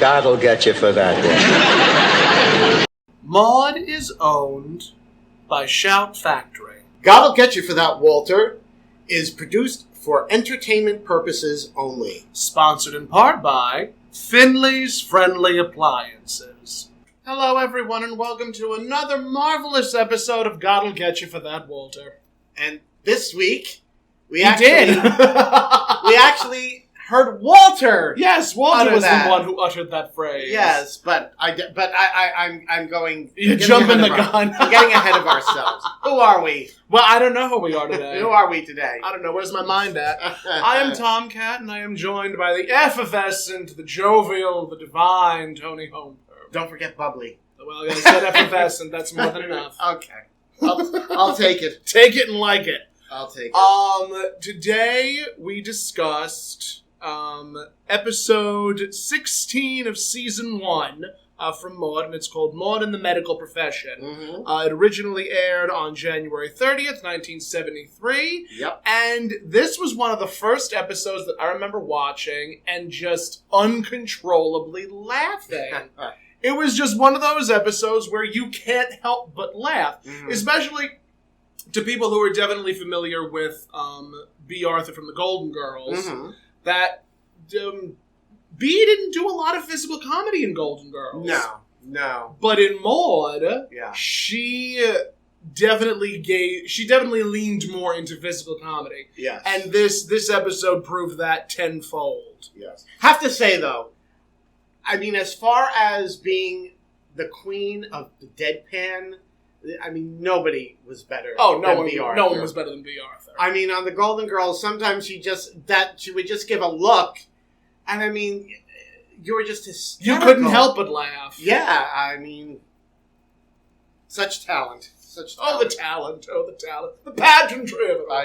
God'll get you for that one. Maude is owned by Shout Factory. God'll Get You for That, Walter is produced for entertainment purposes only. Sponsored in part by Finley's Friendly Appliances. Hello, everyone, and welcome to another marvelous episode of God'll Get You for That, Walter. And this week, we did. we actually heard Walter. Yes, Walter was that. the one who uttered that phrase. Yes, but I'm going. You're jumping the gun. I'm getting ahead of ourselves. Who are we? Well, I don't know who we are today. Who are we today? I don't know. Where's my mind at? I am Tom Catt, and I am joined by the effervescent, the jovial, the divine Toni Homeperm. Don't forget bubbly. Well, I said effervescent. That's more than enough. Okay. I'll take it. Take it and like it. I'll take it. Today we discussed episode 16 of season 1 from Maude, and it's called Maude and the Medical Profession. Mm-hmm. It originally aired on January 30th, 1973. Yep. And this was one of the first episodes that I remember watching and just uncontrollably laughing. It was just one of those episodes where you can't help but laugh, especially to people who are definitely familiar with Bea Arthur from the Golden Girls, that Bea didn't do a lot of physical comedy in Golden Girls. No. But in Maude, yeah, she definitely leaned more into physical comedy. Yes. And this episode proved that tenfold. Yes. Have to say, though, I mean, as far as being the queen of the deadpan, I mean, nobody was better. Oh, no one was better than Bea Arthur. I mean, on the Golden Girls, sometimes she would just give a look, and I mean, you were just hysterical. You couldn't help but laugh. Yeah, I mean, such talent. Oh, the talent. The pageantry of it all.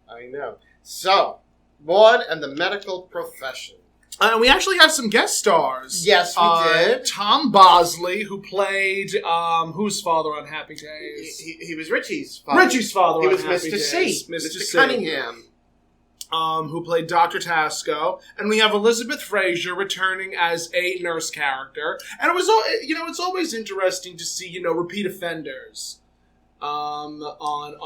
I know. So, Maude and the Medical Profession. We actually have some guest stars. Yes, we did. Tom Bosley, who played whose father on Happy Days? He was Richie's father. Richie's father he on was Happy Mr. Days. C. Mr. Cunningham. Who played Dr. Tasco. And we have Elizabeth Frazier returning as a nurse character. And it was, it's always interesting to see, repeat offenders on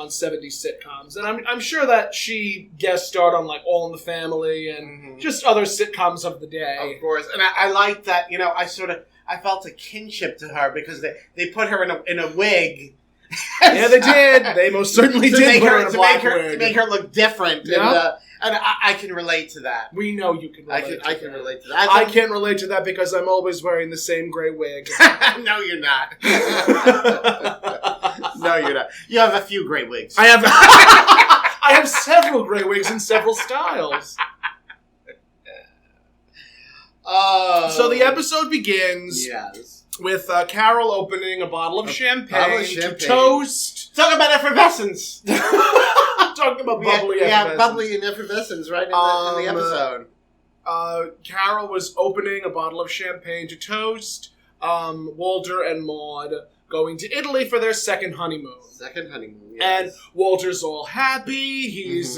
70s sitcoms. And I'm sure that she guest starred on like All in the Family and just other sitcoms of the day. Of course. And I like that, I felt a kinship to her because they put her in a wig. Yeah, they did. They most certainly did put her in a black wig. To make her look different. Yeah. And I can relate to that. We know you can relate to that. I can relate to that. I can't relate to that because I'm always wearing the same gray wig. No, you're not. No, you're not. You have a few gray wigs. I have I have several gray wigs in several styles. So the episode begins with Carol opening a bottle of champagne to toast. Talk about effervescence. Talking about bubbly effervescence. Yeah, bubbly and effervescence right in the episode. Carol was opening a bottle of champagne to toast Walter and Maude going to Italy for their second honeymoon. Yes. And Walter's all happy. He's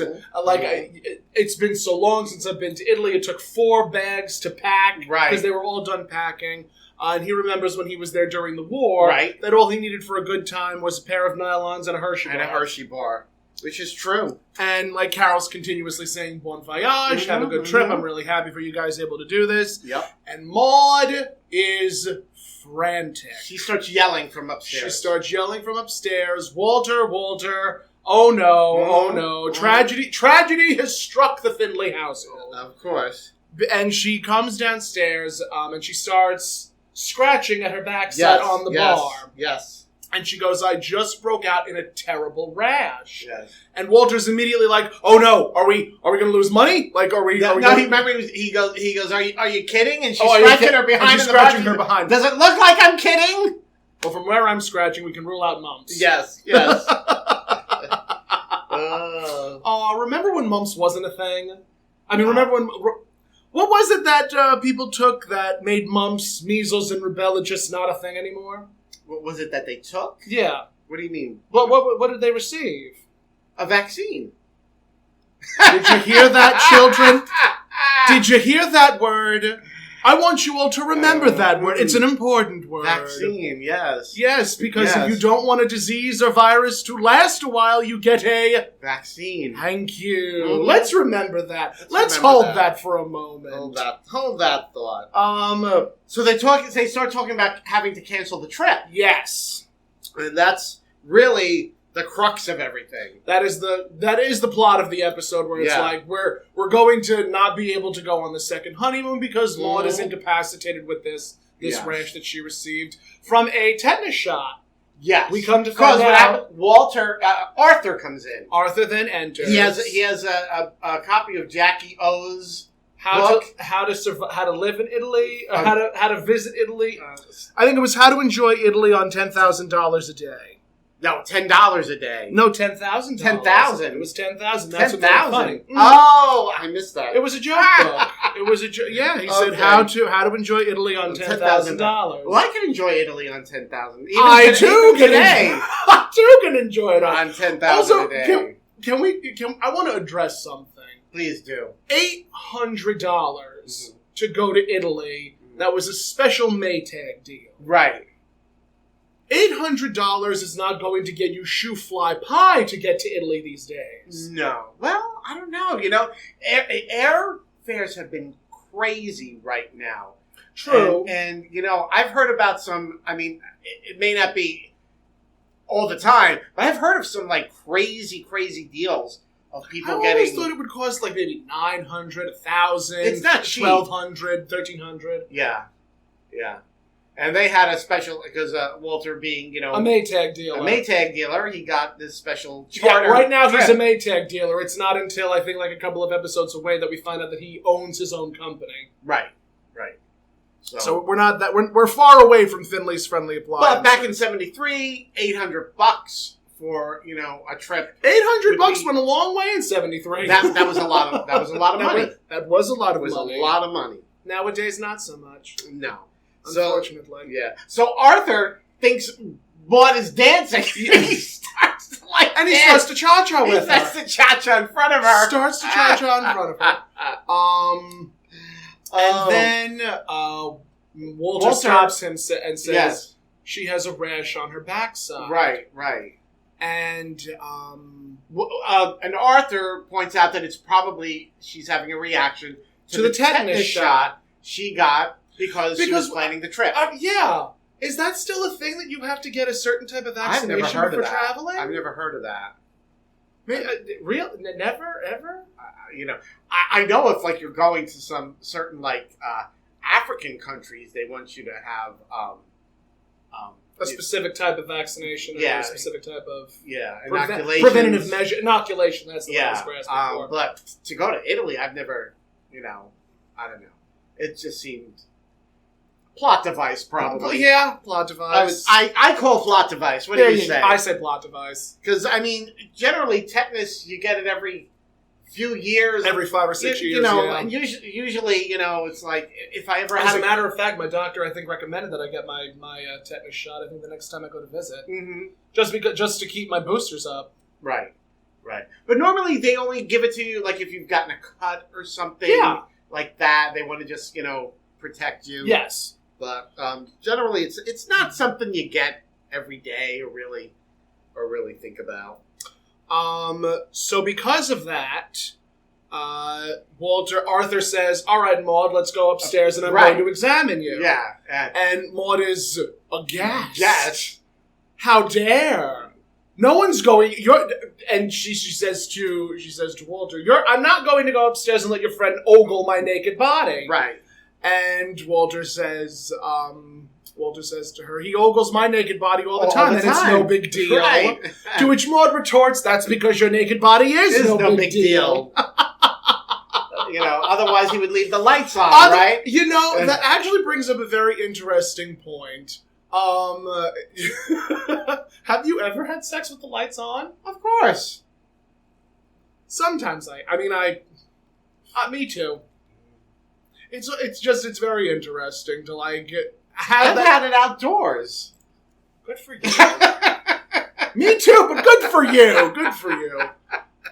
it's been so long since I've been to Italy. It took 4 bags to pack because they were all done packing. And he remembers when he was there during the war that all he needed for a good time was a pair of nylons and a Hershey bar. Which is true. And like Carol's continuously saying, bon voyage, have a good trip. I'm really happy for you guys able to do this. Yep. And Maude is frantic. She starts yelling from upstairs. Walter, oh no. Tragedy has struck the Finley household. Of course. And she comes downstairs and she starts scratching at her backside on the bar. Yes. And she goes, I just broke out in a terrible rash. Yes. And Walter's immediately like, oh no, are we going to lose money? Like, are we? No, he goes, are you kidding? And she's scratching her behind. She's scratching her behind. Does it look like I'm kidding? Well, from where I'm scratching, we can rule out mumps. Yes. Remember when mumps wasn't a thing? I mean, remember when? What was it that people took that made mumps, measles, and rubella just not a thing anymore? What was it that they took? Yeah. What do you mean? What did they receive? A vaccine. Did you hear that, children? Did you hear that word? I want you all to remember that word. It's an important word. Vaccine, yes. Yes, because if you don't want a disease or virus to last a while, you get a... vaccine. Thank you. Mm-hmm. Let's remember that. Let's hold that for a moment. Hold that thought. So they start talking about having to cancel the trip. Yes. And that's really the crux of everything. That is the plot of the episode, where it's like we're going to not be able to go on the second honeymoon because Maude is incapacitated with this rash that she received from a tetanus shot. Yes, we come to find out Arthur comes in. Arthur then enters. He has a copy of Jackie O's book. How to live in Italy, how to visit Italy. I think it was How to Enjoy Italy on $10,000 a day. No, $10 a day. No, $10,000. $10,000. It was $10,000. That's what funny. Mm. Oh, I missed that. It was a joke, though. It was a joke. Yeah, he said how to enjoy Italy on $10,000. Well, I can enjoy Italy on $10,000. I too can enjoy it on $10,000 also, a day. Can I want to address something? Please do. $800 to go to Italy. That was a special Maytag deal. Right. $800 is not going to get you shoe fly pie to get to Italy these days. No. Well, I don't know. You know, air fares have been crazy right now. True. And you know, I've heard about some, I mean, it may not be all the time, but I've heard of some, like, crazy deals of people getting... I always thought it would cost, like, maybe $900, $1,000... It's not cheap. $1,200, $1,300. Yeah. And they had a special, because Walter being, you know... a Maytag dealer. He got this special charter. Yeah, right now he's a Maytag dealer. It's not until, I think, like a couple of episodes away that we find out that he owns his own company. Right. So we're far away from Finley's Friendly Appliances. But back in '73, $800 for, you know, a trip. $800 went a long way in '73. That was a lot of money. That was a lot of money. A lot of money. Nowadays, not so much. No. Unfortunately. So Arthur thinks Maude is dancing. He starts to he starts to cha-cha with her. He starts to cha-cha in front of her. And then Walter stops him and says she has a rash on her backside. Right. And Arthur points out that it's probably she's having a reaction to the tetanus shot she got because she was planning the trip. Is that still a thing that you have to get a certain type of vaccination for traveling? I've never heard of that. Never, ever? You know, I know if, like, you're going to some certain, like, African countries, they want you to have a specific type of vaccination or a specific type of inoculation. Preventative measure. Inoculation, that's the one I was grasping for. But to go to Italy, I've never, you know, I don't know. It just seemed... plot device, probably. Yeah, plot device. I call plot device. What do you say? I say plot device. Because, I mean, generally, tetanus, you get it every few years. Every 5 or 6 years, you know, and usually, you know, it's like, if I ever As a matter of fact, my doctor, I think, recommended that I get my tetanus shot, I think, the next time I go to visit. Mm-hmm. Just to keep my boosters up. Right. But normally, they only give it to you, like, if you've gotten a cut or something. Like that. They want to just, you know, protect you. Yes. But generally, it's not something you get every day or really think about. So because of that, Arthur says, "All right, Maude, let's go upstairs and I'm going to examine you." Yeah. And Maude is aghast. Yes. How dare? No one's going. And she says to Walter, "I'm not going to go upstairs and let your friend ogle my naked body." Right. And Walter says to her, "He ogles my naked body all the time, and it's no big deal." Right. To which Maude retorts, "That's because your naked body is no big deal." You know, otherwise he would leave the lights on, right? You know, that actually brings up a very interesting point. Have you ever had sex with the lights on? Of course. Sometimes me too. It's very interesting to, like, I've had it outdoors. Good for you. Me too, but good for you.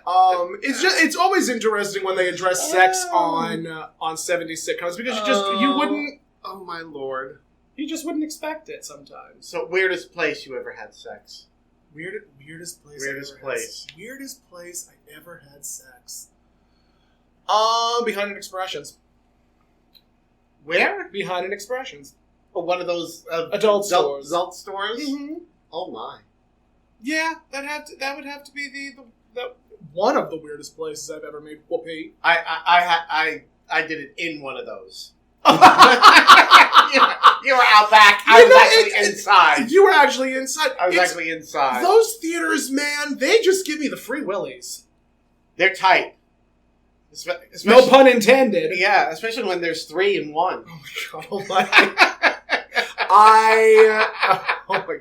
It's always interesting when they address sex on 70s sitcoms because you wouldn't. Oh my lord! You just wouldn't expect it sometimes. So weirdest place you ever had sex? Weirdest place. Weirdest place I ever had sex. Behind an Expressions. Where? Behind an Expressions. Oh, one of those adult stores. Adult stores. Mm-hmm. Oh my. Yeah, that would have to be the one of the weirdest places I've ever made whoopee. I did it in one of those. You were out back. I was actually inside. You were actually inside. I was actually inside. Those theaters, man, they just give me the free willies. They're tight. No pun intended. Yeah, especially when there's 3 in 1. Oh my god. Oh my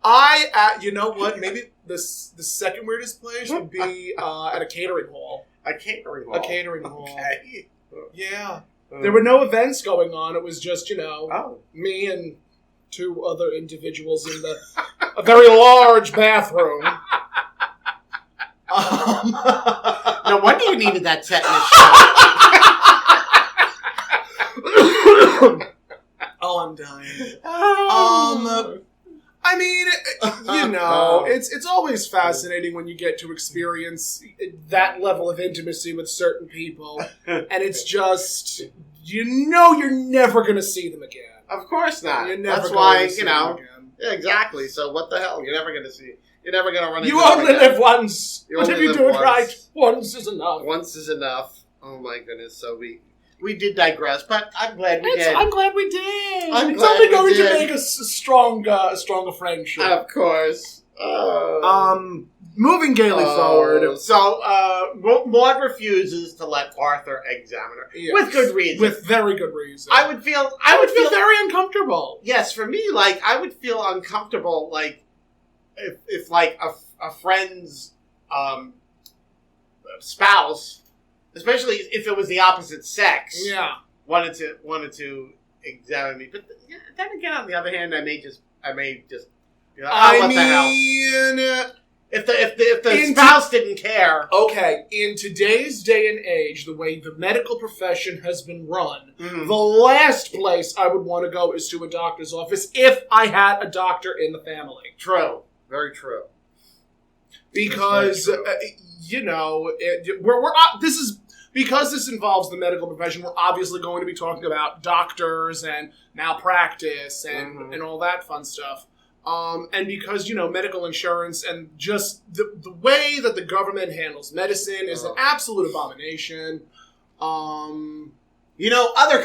god. You know what? Maybe the second weirdest place would be at a catering hall. A catering hall? A catering hall. Okay. Yeah. There were no events going on. It was just, me and 2 other individuals in a very large bathroom. No wonder you needed that set in the show. Oh, I'm dying. I mean, it's always fascinating when you get to experience that level of intimacy with certain people, and it's just, you're never going to see them again. Of course not. That's why, Yeah, exactly. So what the hell? You're never going to see. You're never going to run into them. You only live once. But if you do it right, once is enough. Once is enough. Oh my goodness. So we did digress, but I'm glad we did. I'm glad we did. It's only going to make us a stronger friendship. Of course. Moving gaily forward. So, Maude refuses to let Arthur examine her. Yes. With good reason. With very good reason. I would feel very uncomfortable. Yes, for me, I would feel uncomfortable, if a friend's, spouse, especially if it was the opposite sex, wanted to examine me. But then again, on the other hand, I may just what the hell? If the spouse didn't care. Okay, in today's day and age, the way the medical profession has been run, the last place I would want to go is to a doctor's office if I had a doctor in the family. True. Very true. Because, because this involves the medical profession, we're obviously going to be talking about doctors and malpractice and all that fun stuff. And because, medical insurance and just the way that the government handles medicine is an absolute abomination. Other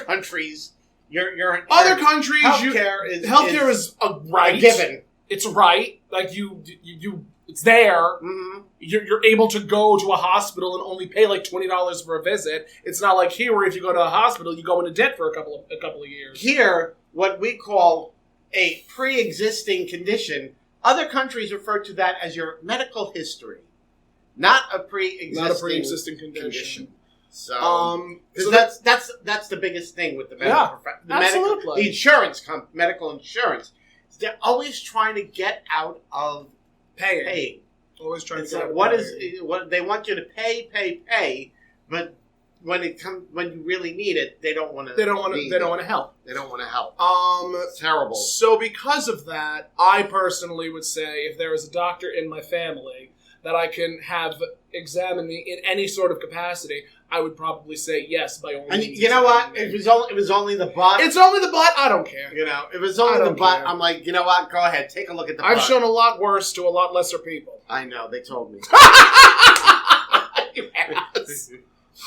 countries, healthcare is a right. A given. It's right. It's there. Mm-hmm. You're able to go to a hospital and only pay $20 for a visit. It's not like here where if you go to a hospital, you go into debt for a couple of years. Here, what we call a pre-existing condition, other countries refer to that as your medical history, not a pre-existing condition. So that's the biggest thing with the medical profession. Absolutely. The medical insurance. They're always trying to get out of paying. Always trying to get out of what they want you to pay, but when you really need it, they don't want to. They don't want to help. They don't want to help. It's terrible. So because of that, I personally would say if there is a doctor in my family that I can have examine me in any sort of capacity, I would probably say yes by all means. And you know what? If it was only the butt. It's only the butt. I don't care. If it's only the butt, I'm like, you know what? Go ahead, take a look at the butt. I've shown a lot worse to a lot lesser people. I know. They told me.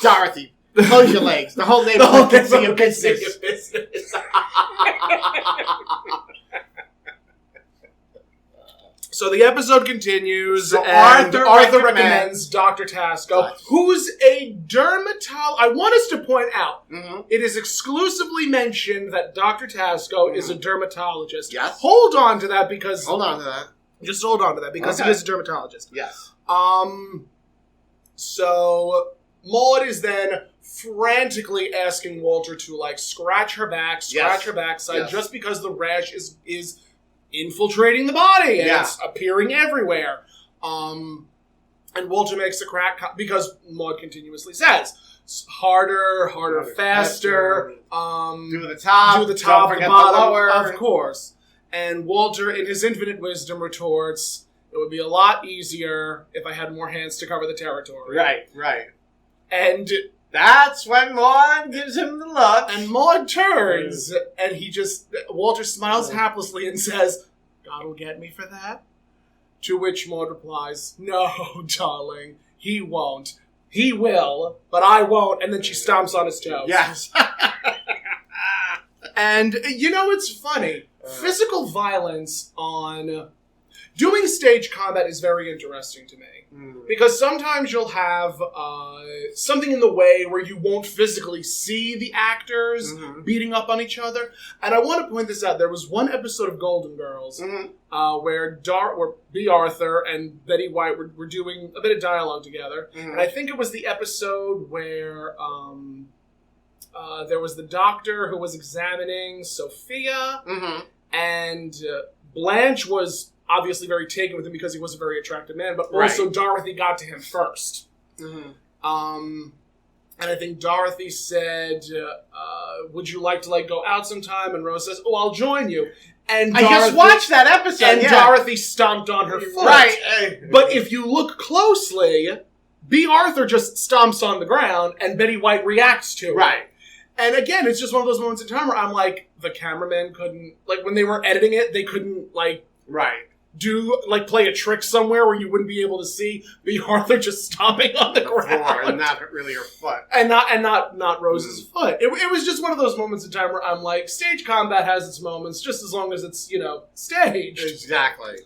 Dorothy, close your legs. The whole neighborhood can see your business. So the episode continues, so and Arthur recommends Dr. Tasco, who's a dermatologist. I want us to point out, it is exclusively mentioned that Dr. Tasco is a dermatologist. Yes. Hold on to that because... Hold on to that. Just hold on to that because he is a dermatologist. Yes. So Maude is then frantically asking Walter to scratch her backside, just because the rash is infiltrating the body and it's appearing everywhere. And Walter makes a crack because Maude continuously says, harder, faster. Do the top, the don't forget bottom, the lower. of course. And Walter, in his infinite wisdom, retorts, it would be a lot easier if I had more hands to cover the territory. Right. And that's when Maude gives him the look. And Maude turns, and Walter smiles haplessly and says, God will get me for that? To which Maude replies, no, darling, he won't. He will, but I won't. And then she stomps on his toes. Yes. And, it's funny. Physical violence on... Doing stage combat is very interesting to me. Because sometimes you'll have something in the way where you won't physically see the actors beating up on each other. And I want to point this out. There was one episode of Golden Girls where Bea Arthur and Betty White were doing a bit of dialogue together. And I think it was the episode where there was the doctor who was examining Sophia. And Blanche was obviously very taken with him because he was a very attractive man, but also Dorothy got to him first. And I think Dorothy said, would you like to go out sometime? And Rose says, I'll join you. And I just watched that episode. And Dorothy stomped on her foot. Right. But if you look closely, Bea Arthur just stomps on the ground and Betty White reacts to it. Right. And again, it's just one of those moments in time where I'm like, the cameraman couldn't, when they were editing it, they couldn't, play a trick somewhere where you wouldn't be able to see Bea Arthur just stomping on the ground. Floor and not really her foot. And not Rose's foot. It was just one of those moments in time where I'm like, stage combat has its moments, just as long as it's, staged. Exactly.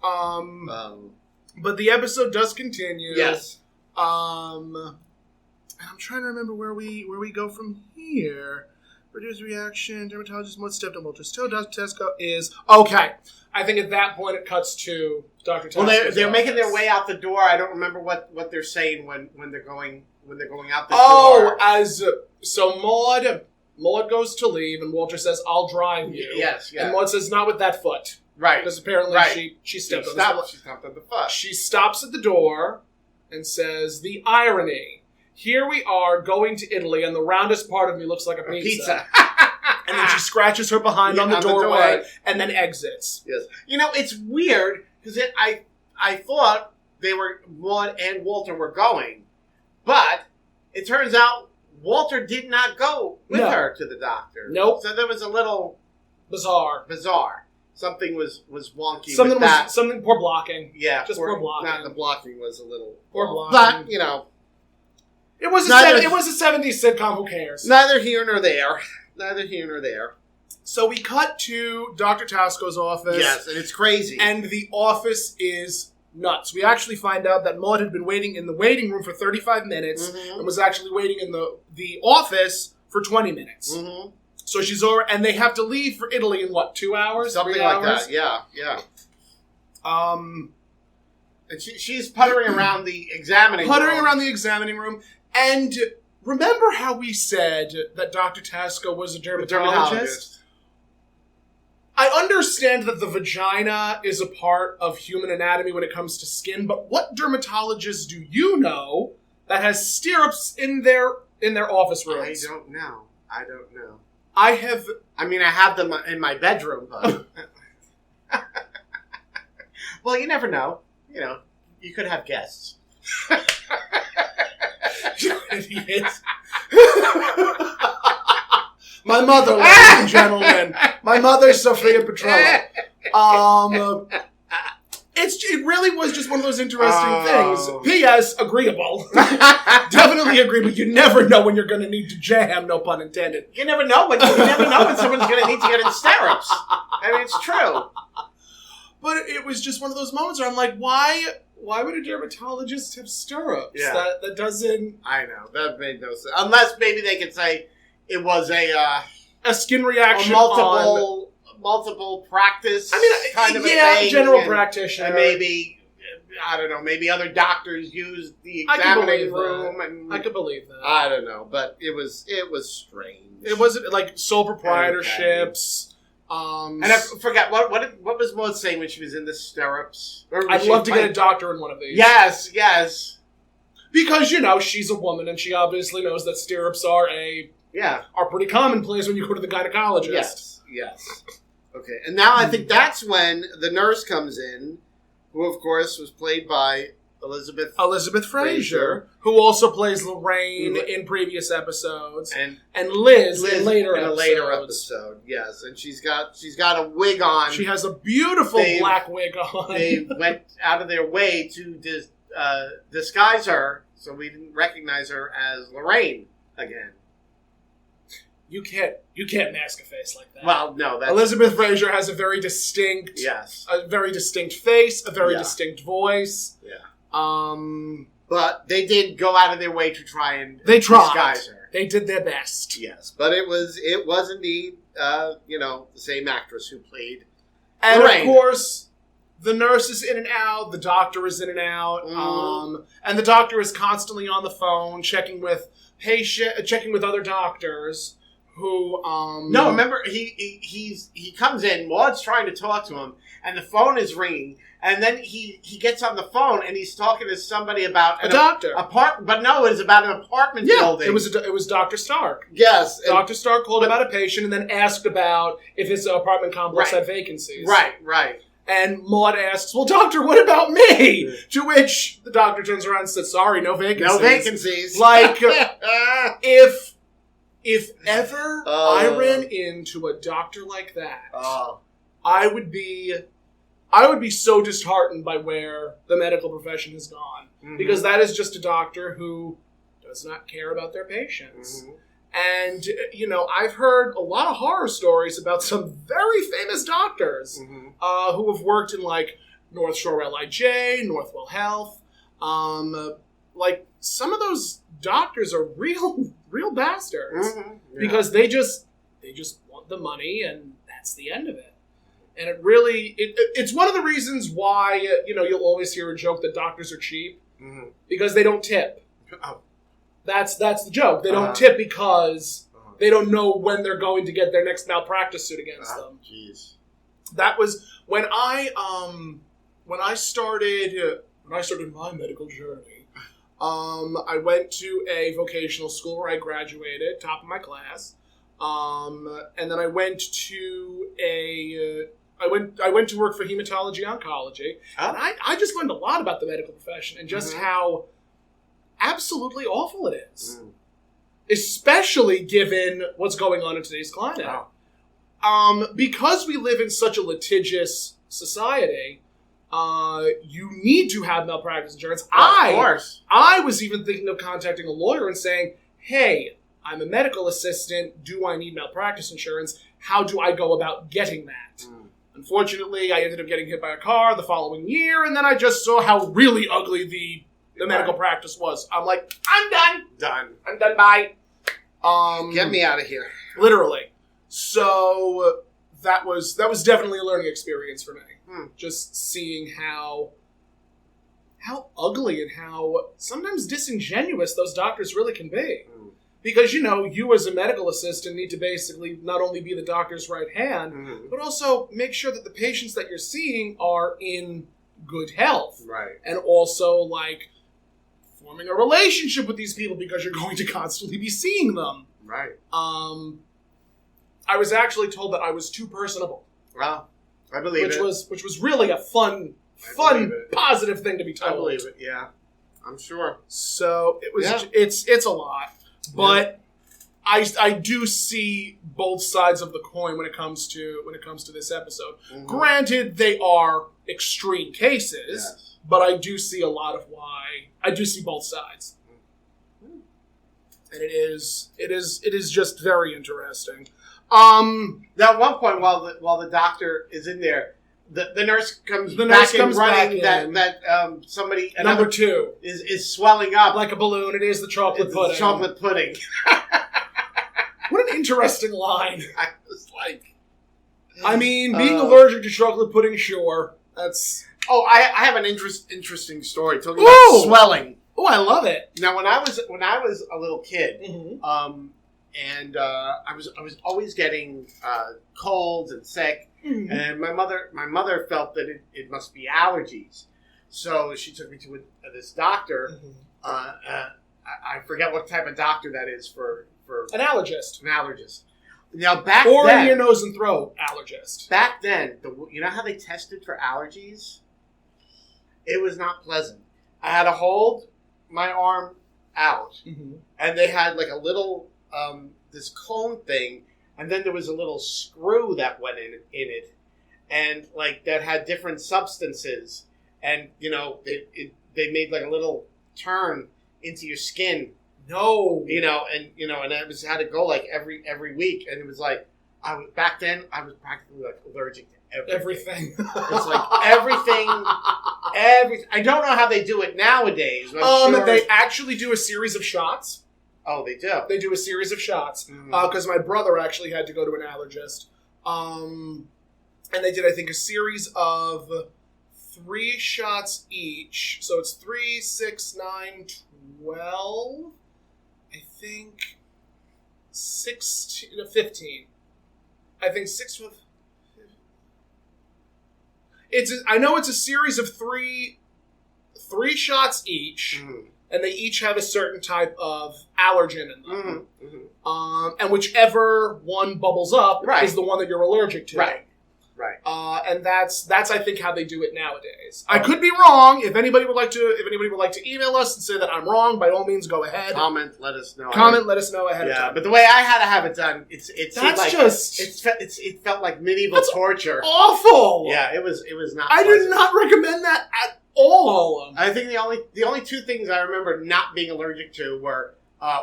But the episode does continue. Yes. And I'm trying to remember where we go from here. Reduce reaction, dermatologist Maude stepped on Walter's toe. Dr. Tesco is... Okay. I think at that point it cuts to Dr. Tesco's they're office. making their way out the door. I don't remember what they're saying when they're going out the door. So Maude goes to leave and Walter says, I'll drive you. Yes. And Maude says, not with that foot. Right. Because apparently she stepped on the foot. She stopped on the foot. She stops at the door and says, the irony. Here we are going to Italy, and the roundest part of me looks like a pizza. And then she scratches her behind on the doorway and then exits. Yes. It's weird because I thought Maude and Walter were going, but it turns out Walter did not go with her to the doctor. Nope. So there was a little bizarre. Something was wonky. Something poor blocking. Yeah, just poor blocking. Not the blocking was a little poor blocking. But it was a 70s sitcom. Who cares? Neither here nor there. So we cut to Dr. Tasco's office. Yes, and it's crazy. And the office is nuts. We actually find out that Maude had been waiting in the waiting room for 35 minutes and was actually waiting in the office for 20 minutes. So she's over, and they have to leave for Italy in 2 hours? Something like that. Yeah. And she's puttering around the examining room. And remember how we said that Dr. Tasco was a dermatologist? I understand that the vagina is a part of human anatomy when it comes to skin, but what dermatologist do you know that has stirrups in their office rooms? I don't know. I have them in my bedroom, but... Well, you never know. You could have guests. Idiots. My mother, ladies and gentlemen. My mother, Sophia Petrella. It really was just one of those interesting things. P.S. Agreeable. Definitely agreeable. You never know when you're going to need to jam, no pun intended. You never know when someone's going to need to get in stirrups. It's true. But it was just one of those moments where I'm like, why would a dermatologist have stirrups? Yeah. That doesn't... I know. That made no sense. Unless maybe they could say it was a skin reaction multiple practice kind of a thing. General practitioner. And maybe, I don't know, maybe other doctors use the examining room. And I could believe that. I don't know, but it was strange. It wasn't like sole proprietorships. And I forgot what was Maude saying when she was in the stirrups? I'd love to get a doctor in one of these. Yes. Because, she's a woman and she obviously knows that stirrups are pretty commonplace when you go to the gynecologist. Yes. Okay. And now I think that's when the nurse comes in, who of course was played by Elizabeth Frazier, who also plays Lorraine in previous episodes, and Liz in a later episode. Yes, and she's got a wig on. She has a beautiful black wig on. They went out of their way to disguise her, so we didn't recognize her as Lorraine again. You can't mask a face like that. Well, no. Elizabeth Frazier has a very distinct face, a very distinct voice. Yeah. But they did go out of their way to try and disguise her. They did their best. Yes, but it was indeed the same actress who played and Lorraine. Of course the nurse is in and out, the doctor is in and out, and the doctor is constantly on the phone checking with other doctors who No, remember he comes in, Maude's trying to talk to him, and the phone is ringing. And then he gets on the phone and he's talking to somebody about a doctor. But no, it was about an apartment building. It was Dr. Stark. Yes, Dr. Stark called about a patient and then asked about if his apartment complex had vacancies. Right. And Maude asks, "Well, doctor, what about me?" To which the doctor turns around and says, "Sorry, no vacancies." No vacancies. Like if ever I ran into a doctor like that, I would be so disheartened by where the medical profession has gone. Mm-hmm. Because that is just a doctor who does not care about their patients. Mm-hmm. And, I've heard a lot of horror stories about some very famous doctors who have worked in, North Shore LIJ, Northwell Health. Some of those doctors are real bastards. Mm-hmm. Yeah. Because they just want the money, and that's the end of it. And it really, it's one of the reasons why, you'll always hear a joke that doctors are cheap. Mm-hmm. Because they don't tip. Oh. That's the joke. They don't tip because they don't know when they're going to get their next malpractice suit against them. Jeez. That was when I started my medical journey. I went to a vocational school where I graduated, top of my class. And then I went to I went to work for hematology oncology, and I just learned a lot about the medical profession and just how absolutely awful it is, especially given what's going on in today's climate. Wow. Because we live in such a litigious society, you need to have malpractice insurance. Of course. I was even thinking of contacting a lawyer and saying, "Hey, I'm a medical assistant. Do I need malpractice insurance? How do I go about getting that?" Unfortunately, I ended up getting hit by a car the following year, and then I just saw how really ugly the medical practice was. I'm like, I'm done. I'm done, bye. Get me out of here. Literally. So that was definitely a learning experience for me. Just seeing how ugly and how sometimes disingenuous those doctors really can be. Because, you as a medical assistant need to basically not only be the doctor's right hand, but also make sure that the patients that you're seeing are in good health. Right. And also, forming a relationship with these people because you're going to constantly be seeing them. Right. I was actually told that I was too personable. Wow. I believe it. Which was really a fun, positive thing to be told. I believe it, yeah. I'm sure. So, it was. It's a lot. But I do see both sides of the coin when it comes to this episode. Mm-hmm. Granted, they are extreme cases, but I do see a lot of why. I do see both sides, and it is just very interesting. Now, at one point, while the doctor is in there, the nurse comes back running that somebody number 2 is swelling up like a balloon. It is the chocolate pudding. Chocolate pudding. What an interesting line. I was like, being allergic to chocolate pudding, sure. That's. Oh, I have an interesting story talking about swelling. Oh, I love it. Now, when I was a little kid, and I was always getting colds and sick, and my mother felt that it must be allergies, so she took me to this doctor. I forget what type of doctor that is for an allergist. An allergist. Now back or then, ear, nose, and throat allergist. Back then, you know how they tested for allergies? It was not pleasant. I had to hold my arm out, and they had like a little this cone thing, and then there was a little screw that went in it, and like that had different substances, and they made like a little turn into your skin. No, and I had to go like every week, and it was like back then I was practically like allergic to everything. It's like everything. I don't know how they do it nowadays. Sure. They actually do a series of shots. Oh, they do. They do a series of shots because my brother actually had to go to an allergist, and they did, I think, a series of 3 shots each. So it's 3, 6, 9, 12. I think 16, 15. I think 6. I know it's a series of 3 shots each, and they each have a certain type of allergen in them. And whichever one bubbles up is the one that you're allergic to. Right. And that's I think how they do it nowadays. I could be wrong. If anybody would like to email us and say that I'm wrong, by all means go ahead. Comment, let us know. Let us know ahead of time. But the way I had to have it done, it felt like medieval torture. Awful. Yeah, it was not. I pleasant. did not recommend that at all. I think the only 2 things I remember not being allergic to were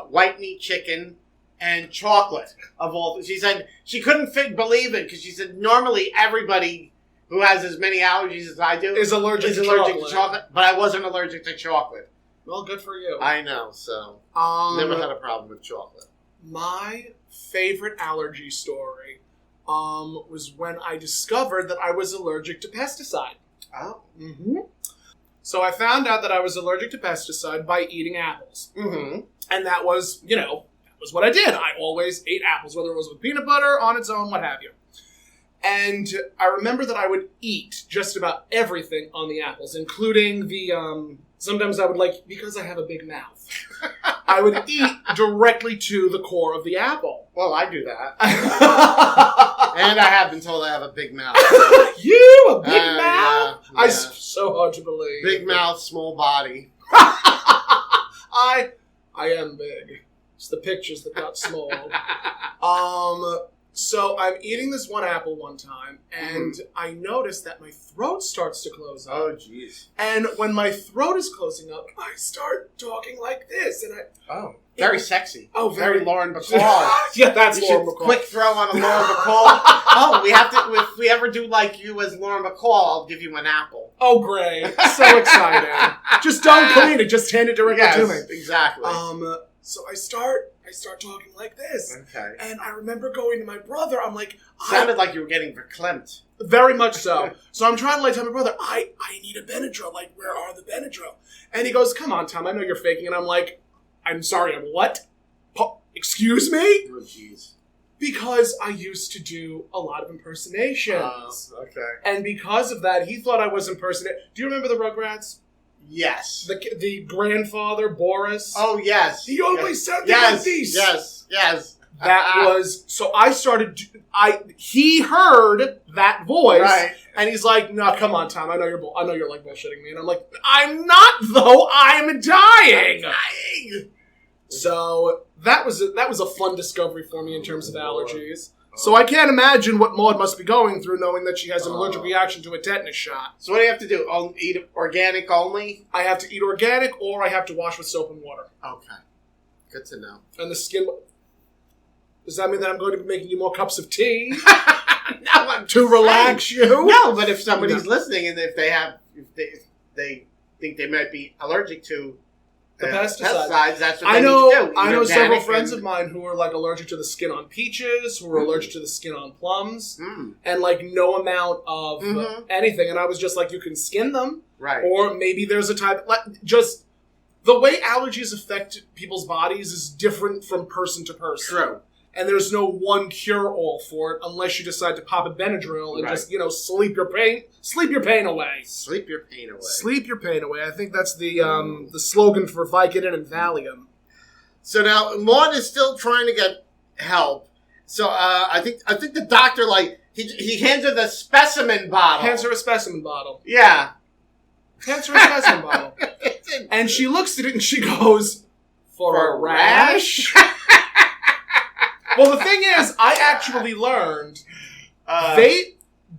white meat chicken and chocolate. Of all, she said she couldn't believe it because she said normally everybody who has as many allergies as I do is allergic to chocolate, but I wasn't allergic to chocolate. Well, good for you. I know, so never had a problem with chocolate. My favorite allergy story was when I discovered that I was allergic to pesticide. Oh. So I found out that I was allergic to pesticide by eating apples. And that was, was what I did. I always ate apples, whether it was with peanut butter, on its own, what have you. And I remember that I would eat just about everything on the apples, including the, sometimes I would because I have a big mouth, I would eat directly to the core of the apple. Well, I do that. And I have been told I have a big mouth. You, a big mouth? Yeah. So hard to believe. Big mouth, small body. I am big. It's the pictures that got small. So I'm eating this one apple one time, and I notice that my throat starts to close up. Oh, jeez. And when my throat is closing up, I start talking like this, and very sexy. Oh, very Lauren Bacall. Yeah, that's Lauren Bacall. Quick throw on a Lauren Bacall. We have to. If we ever do like you as Lauren Bacall, I'll give you an apple. Oh, great! So exciting. Just don't clean it. Just hand it directly to me. Exactly. So I start talking like this. Okay. And I remember going to my brother. I'm like, sounded like you were getting verklempt. Very much so. So I'm trying to tell my brother, I need a Benadryl. Like, where are the Benadryl? And he goes, come on, Tom, I know you're faking. And I'm like, I'm sorry, I'm what? Excuse me? Oh, jeez. Because I used to do a lot of impersonations. Okay. And because of that, he thought I was impersonating. Do you remember the Rugrats? Yes. The grandfather, Boris. Oh, yes. He always said like these. Yes. That was... So I started... He heard that voice. Right. And he's like, no, come on, Tom. I know you're like bullshitting me. And I'm like, I'm not, though. I'm dying. So that was a fun discovery for me in terms of allergies. So I can't imagine what Maude must be going through knowing that she has an allergic reaction to a tetanus shot. So what do you have to do? Eat organic only? I have to eat organic or I have to wash with soap and water. Okay. Good to know. And the skin... Does that mean that I'm going to be making you more cups of tea? No, to relax you? No, but if somebody's listening and if they think they might be allergic to the pesticides, that's what they need to do. I know several friends of mine who are allergic to the skin on peaches, who are allergic to the skin on plums, and no amount of anything. And I was just like, you can skin them, right? Or maybe there's a type the way allergies affect people's bodies is different from person to person. True. And there's no one cure-all for it unless you decide to pop a Benadryl and just, sleep your pain away. Sleep your pain away. Sleep your pain away. I think that's the slogan for Vicodin and Valium. So now Maude is still trying to get help. So I think the doctor, like, he hands her the specimen bottle. Hands her a specimen bottle. Yeah. Hands her a specimen bottle. And she looks at it and she goes, for a rash? Well, the thing is, I actually learned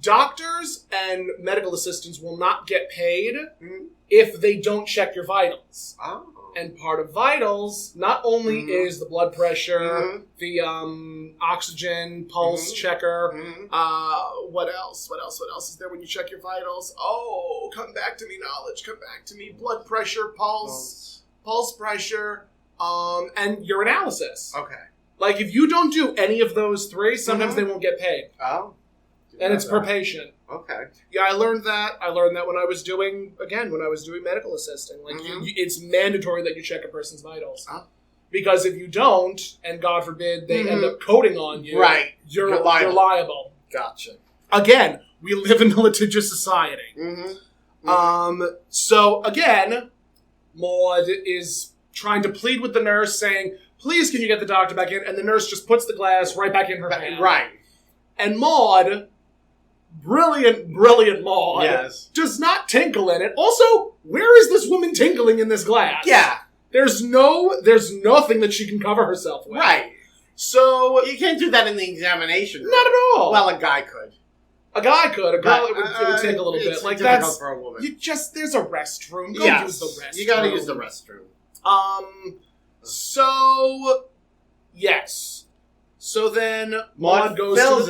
doctors and medical assistants will not get paid if they don't check your vitals. Oh. And part of vitals not only is the blood pressure, the oxygen pulse checker. What else? What else is there when you check your vitals? Oh, come back to me, knowledge. Come back to me. Blood pressure, pulse pressure, and urinalysis. Okay. Like, if you don't do any of those three, sometimes they won't get paid. Oh. And it's per patient. Okay. Yeah, I learned that. when I was doing medical assisting. Like, it's mandatory that you check a person's vitals. Oh. Because if you don't, and God forbid they end up coding on you, you're liable. Gotcha. Again, we live in a litigious society. So, again, Maude is trying to plead with the nurse, saying, please, can you get the doctor back in? And the nurse just puts the glass right back in her hand. Right. And Maude, brilliant Maude, does not tinkle in it. Also, where is this woman tinkling in this glass? Yeah. There's nothing that she can cover herself with. Right. So... You can't do that in the examination room. Not at all. Well, a guy could. A guy could. A girl, it would take a little bit. Like, that's... for a woman. There's a restroom. Go use the restroom. You gotta use the restroom. So... Yes. So then Maude fills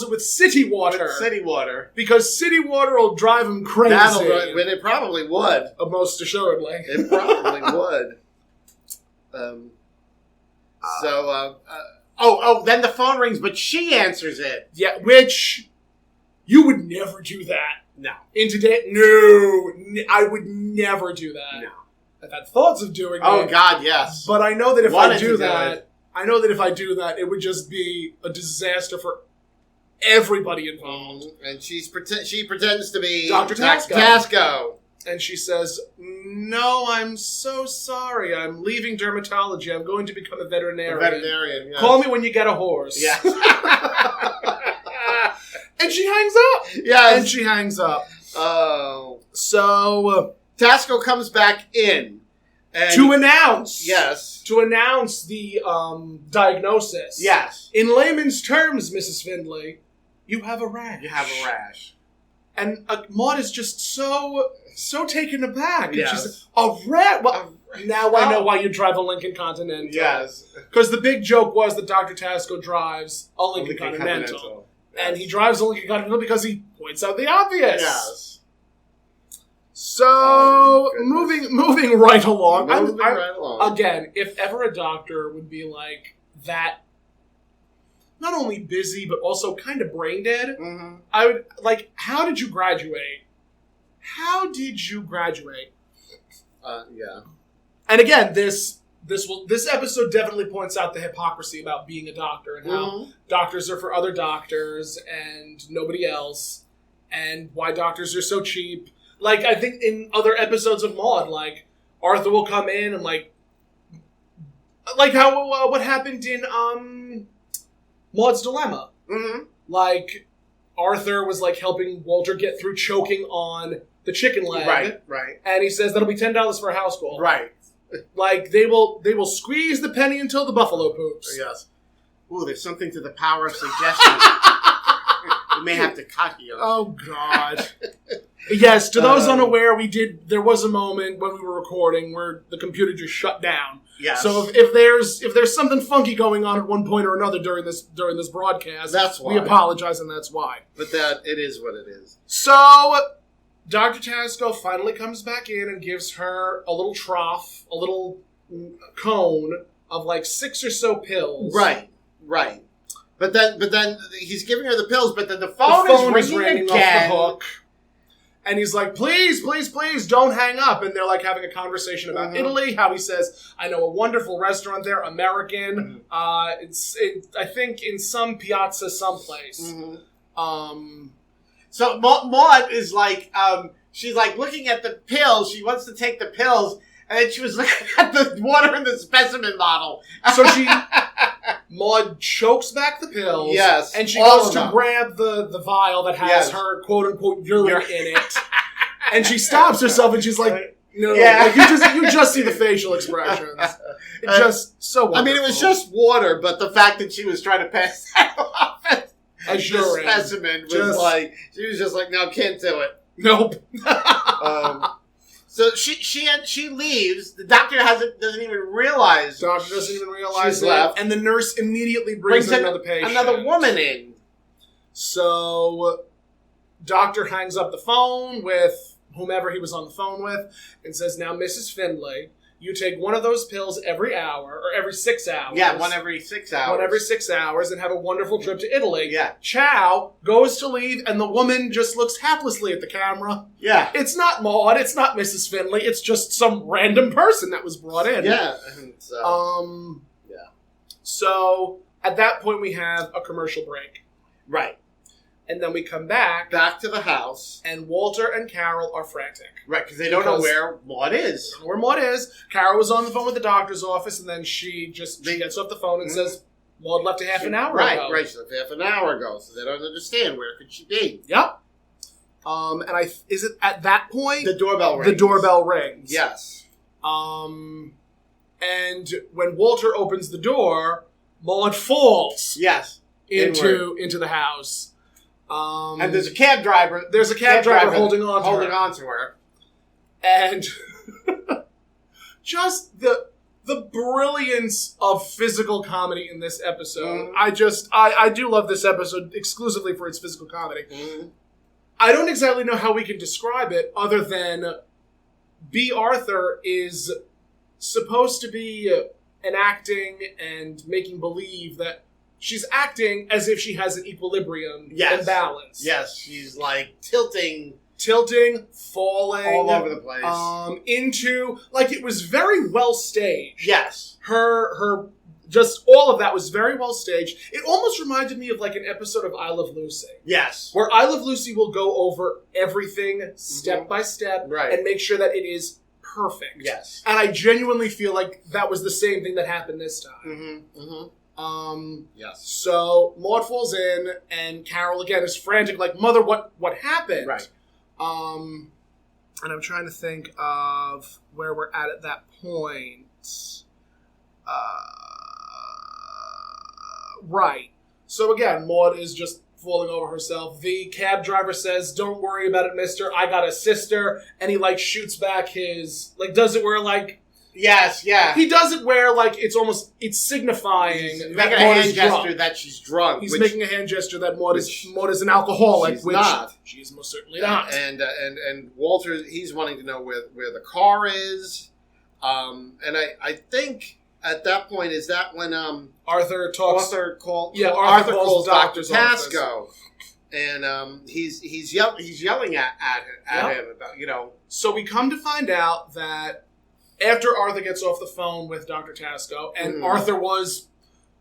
it with city water. Because city water will drive him crazy. But it probably would. Most assuredly. It probably would. Then the phone rings, but she answers it. Yeah, which you would never do that. No. No, I would never do that. No. I've had thoughts of doing that. Oh, God, yes. But I know that if I do that, it would just be a disaster for everybody involved. And she pretends to be Dr. Tasco. And she says, no, I'm so sorry. I'm leaving dermatology. I'm going to become a veterinarian. Yes. Call me when you get a horse. Yeah. And she hangs up. Yes. And she hangs up. Oh. So... Tasco comes back in. To announce. Yes. To announce the diagnosis. Yes. In layman's terms, Mrs. Findlay, you have a rash. And Maude is just so taken aback. Yes. And she's like, a rash? Well, now I know why you drive a Lincoln Continental. Yes. Because the big joke was that Dr. Tasco drives a Lincoln Continental. Yes. And he drives a Lincoln Continental because he points out the obvious. Yes. So, moving right along. Again, if ever a doctor would be like that, not only busy, but also kind of brain dead, I would, like, how did you graduate? Yeah. And again, this episode definitely points out the hypocrisy about being a doctor and how doctors are for other doctors and nobody else, and why doctors are so cheap. Like, I think in other episodes of Maude, like, Arthur will come in and, like how, what happened in, Maude's Dilemma. Like, Arthur was, like, helping Walter get through choking on the chicken leg. Right. And he says that'll be $10 for a house call. Right. Like, they will squeeze the penny until the buffalo poops. Yes. Ooh, there's something to the power of suggestion. We may have to cut you. Oh, God. Yes, to those unaware, there was a moment when we were recording where the computer just shut down. Yes. So if there's something funky going on at one point or another during this broadcast, that's why. We apologize, and that's why. But that it is what it is. So Dr. Tasco finally comes back in and gives her a little trough, a little cone of like 6 or so pills. Right. But then he's giving her the pills, but then the phone is ringing again. off the hook. And he's like, please, please, please, don't hang up. And they're like having a conversation about Italy, how he says, I know a wonderful restaurant there, American. I think in some piazza someplace. So Maude is like, she's like looking at the pills. She wants to take the pills. And then she was looking at the water in the specimen bottle. So Maude chokes back the pills. Yes. And she goes to grab the vial that has her quote-unquote urine in it. And she stops herself and she's like, no. Like you just see the facial expressions. It's just so wonderful. I mean, it was just water, but the fact that she was trying to pass that off as the specimen was like, she was just like, no, can't do it. Nope. So she leaves. The doctor doesn't even realize. She's it. Left. And the nurse immediately brings in another patient. Another woman in. So doctor hangs up the phone with whomever he was on the phone with and says, now, Mrs. Findlay, you take one of those pills every hour or every 6 hours. Yeah, one every 6 hours. One every 6 hours and have a wonderful trip to Italy. Yeah. Chow goes to leave and the woman just looks haplessly at the camera. Yeah. It's not Maude. It's not Mrs. Findlay. It's just some random person that was brought in. Yeah. So at that point we have a commercial break. Right. And then we come back to the house. And Walter and Carol are frantic. Right, because they don't know where Maude is. They don't know where Maude is. Carol was on the phone with the doctor's office, and then she gets off the phone and says, Maude left a half an hour ago. Right, she left half an hour ago, so they don't understand. Where could she be? Yep. Is it at that point? The doorbell rings. The doorbell rings. Yes. And when Walter opens the door, Maude falls. Yes. Into the house. And there's a cab driver. There's a cab driver holding on to her. And just the brilliance of physical comedy in this episode. I do love this episode exclusively for its physical comedy. I don't exactly know how we can describe it other than Bea Arthur is supposed to be enacting and making believe that she's acting as if she has an equilibrium and balance. Yes, she's like tilting, falling all over the place. Into like it was very well staged. Yes, her just all of that was very well staged. It almost reminded me of like an episode of I Love Lucy. Yes, where I Love Lucy will go over everything step by step and make sure that it is perfect. Yes, and I genuinely feel like that was the same thing that happened this time. Yes. So Maude falls in, and Carol again is frantic, like, "Mother, what happened?" Right. And I'm trying to think of where we're at that point. Right. So again, Maude is just falling over herself. The cab driver says, "Don't worry about it, mister. I got a sister," and he like shoots back his does it where like. Yes, yeah. He does it where, like, it's signifying that making a hand gesture that she's drunk. He's making a hand gesture that Maude is an alcoholic, which not. She is most certainly not. And Walter, he's wanting to know where the car is. And I think at that point, is that when Arthur calls Dr. Tasco. And he's yelling at him about, So we come to find out that after Arthur gets off the phone with Dr. Tasco, and Arthur was,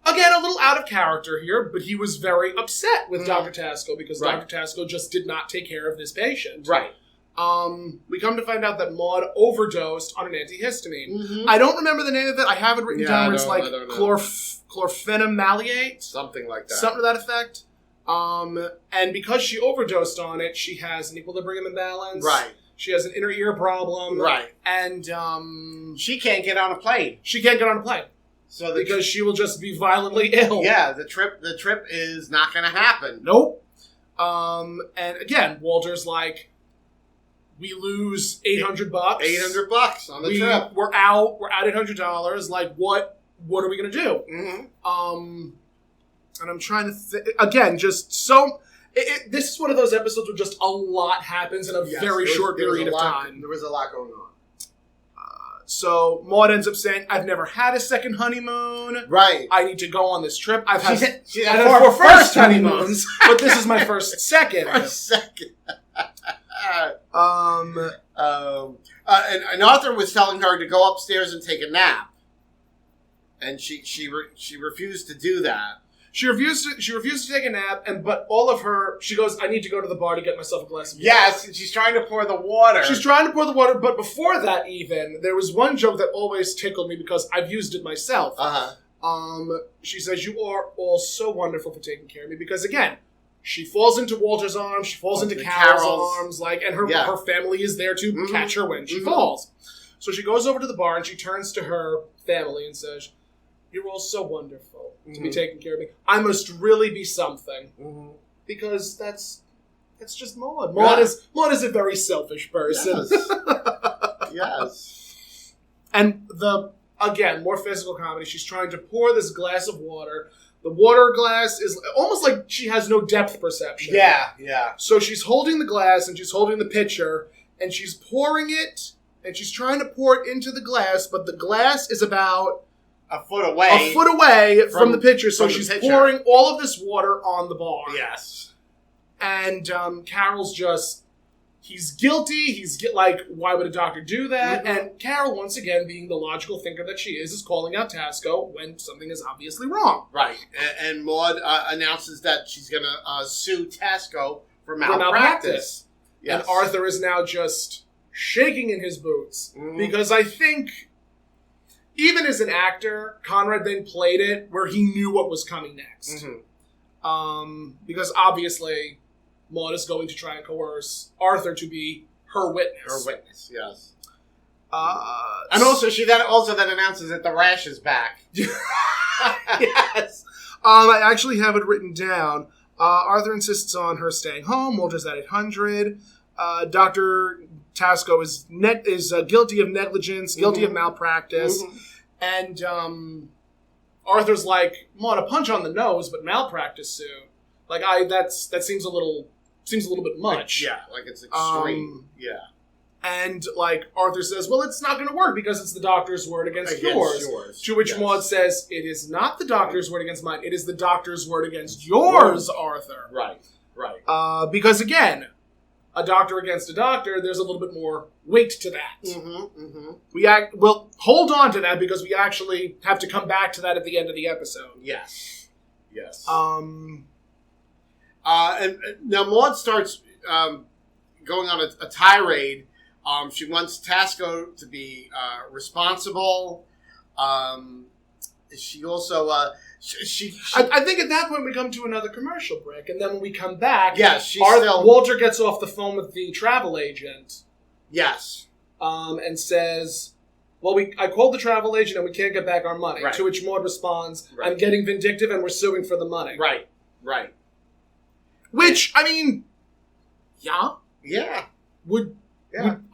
again, a little out of character here, but he was very upset with Dr. Tasco because Dr. Tasco just did not take care of this patient. Right. We come to find out that Maude overdosed on an antihistamine. I don't remember the name of it. I have it written down where it's like chlorpheniramaleate. Something like that. Something to that effect. And because she overdosed on it, she has an equilibrium imbalance. Right. She has an inner ear problem. Right. And she can't get on a plane. So because she will just be violently ill. Yeah, the trip is not going to happen. Nope. And again, Walter's like, we lose $800. $800 on the trip. We're out $800. Like, what are we going to do? And I'm trying to again, just so... this is one of those episodes where just a lot happens in a very short period of time. There was a lot going on. So Maude ends up saying, "I've never had a second honeymoon. Right. I need to go on this trip. I've had four first honeymoons, but this is my second. And Arthur was telling her to go upstairs and take a nap, and she refused to do that. She refused to take a nap, but she goes, I need to go to the bar to get myself a glass of water. Yes, and she's trying to pour the water. But before that even, there was one joke that always tickled me because I've used it myself. She says, you are all so wonderful for taking care of me, because again, she falls into Walter's arms, she falls into Carol's arms, and her family is there to catch her when she falls. So she goes over to the bar and she turns to her family and says, you're all so wonderful to be taking care of me. I must really be something. Because that's just Maude. Maude is a very selfish person. Yes. And again, more physical comedy. She's trying to pour this glass of water. The water glass is almost like she has no depth perception. Yeah. So she's holding the glass and she's holding the pitcher and she's pouring it and she's trying to pour it into the glass, but the glass is about a foot away from the pitcher. So she's pouring all of this water on the bar. Yes. And Carol's he's guilty. Why would a doctor do that? And Carol, once again, being the logical thinker that she is calling out Tasco when something is obviously wrong. Right. And Maude announces that she's going to sue Tasco for malpractice. Yes. And Arthur is now just shaking in his boots. Because I think, even as an actor, Conrad then played it where he knew what was coming next. Because obviously Maude is going to try and coerce Arthur to be her witness. Yes. And also, she then announces that the rash is back. Yes. I actually have it written down. Arthur insists on her staying home. Walter's at 800. Dr. Tasco is guilty of negligence, guilty of malpractice. And Arthur's like, Maude, a punch on the nose, but malpractice suit. That seems a little bit much. Yeah, it's extreme. And Arthur says, well, it's not going to work because it's the doctor's word against yours. To which Maude says, it is not the doctor's word against mine. It is the doctor's word against yours, Arthur. Right. Because again, a doctor against a doctor, there's a little bit more weight to that. We'll hold on to that because we actually have to come back to that at the end of the episode. Yes. And now Maude starts going on a tirade. She wants Tasco to be responsible. She also... I think at that point we come to another commercial break, and then when we come back, Walter gets off the phone with the travel agent. Yes. And says, well, I called the travel agent and we can't get back our money. Right. To which Maude responds, I'm getting vindictive and we're suing for the money. Right. Which, I mean, yeah.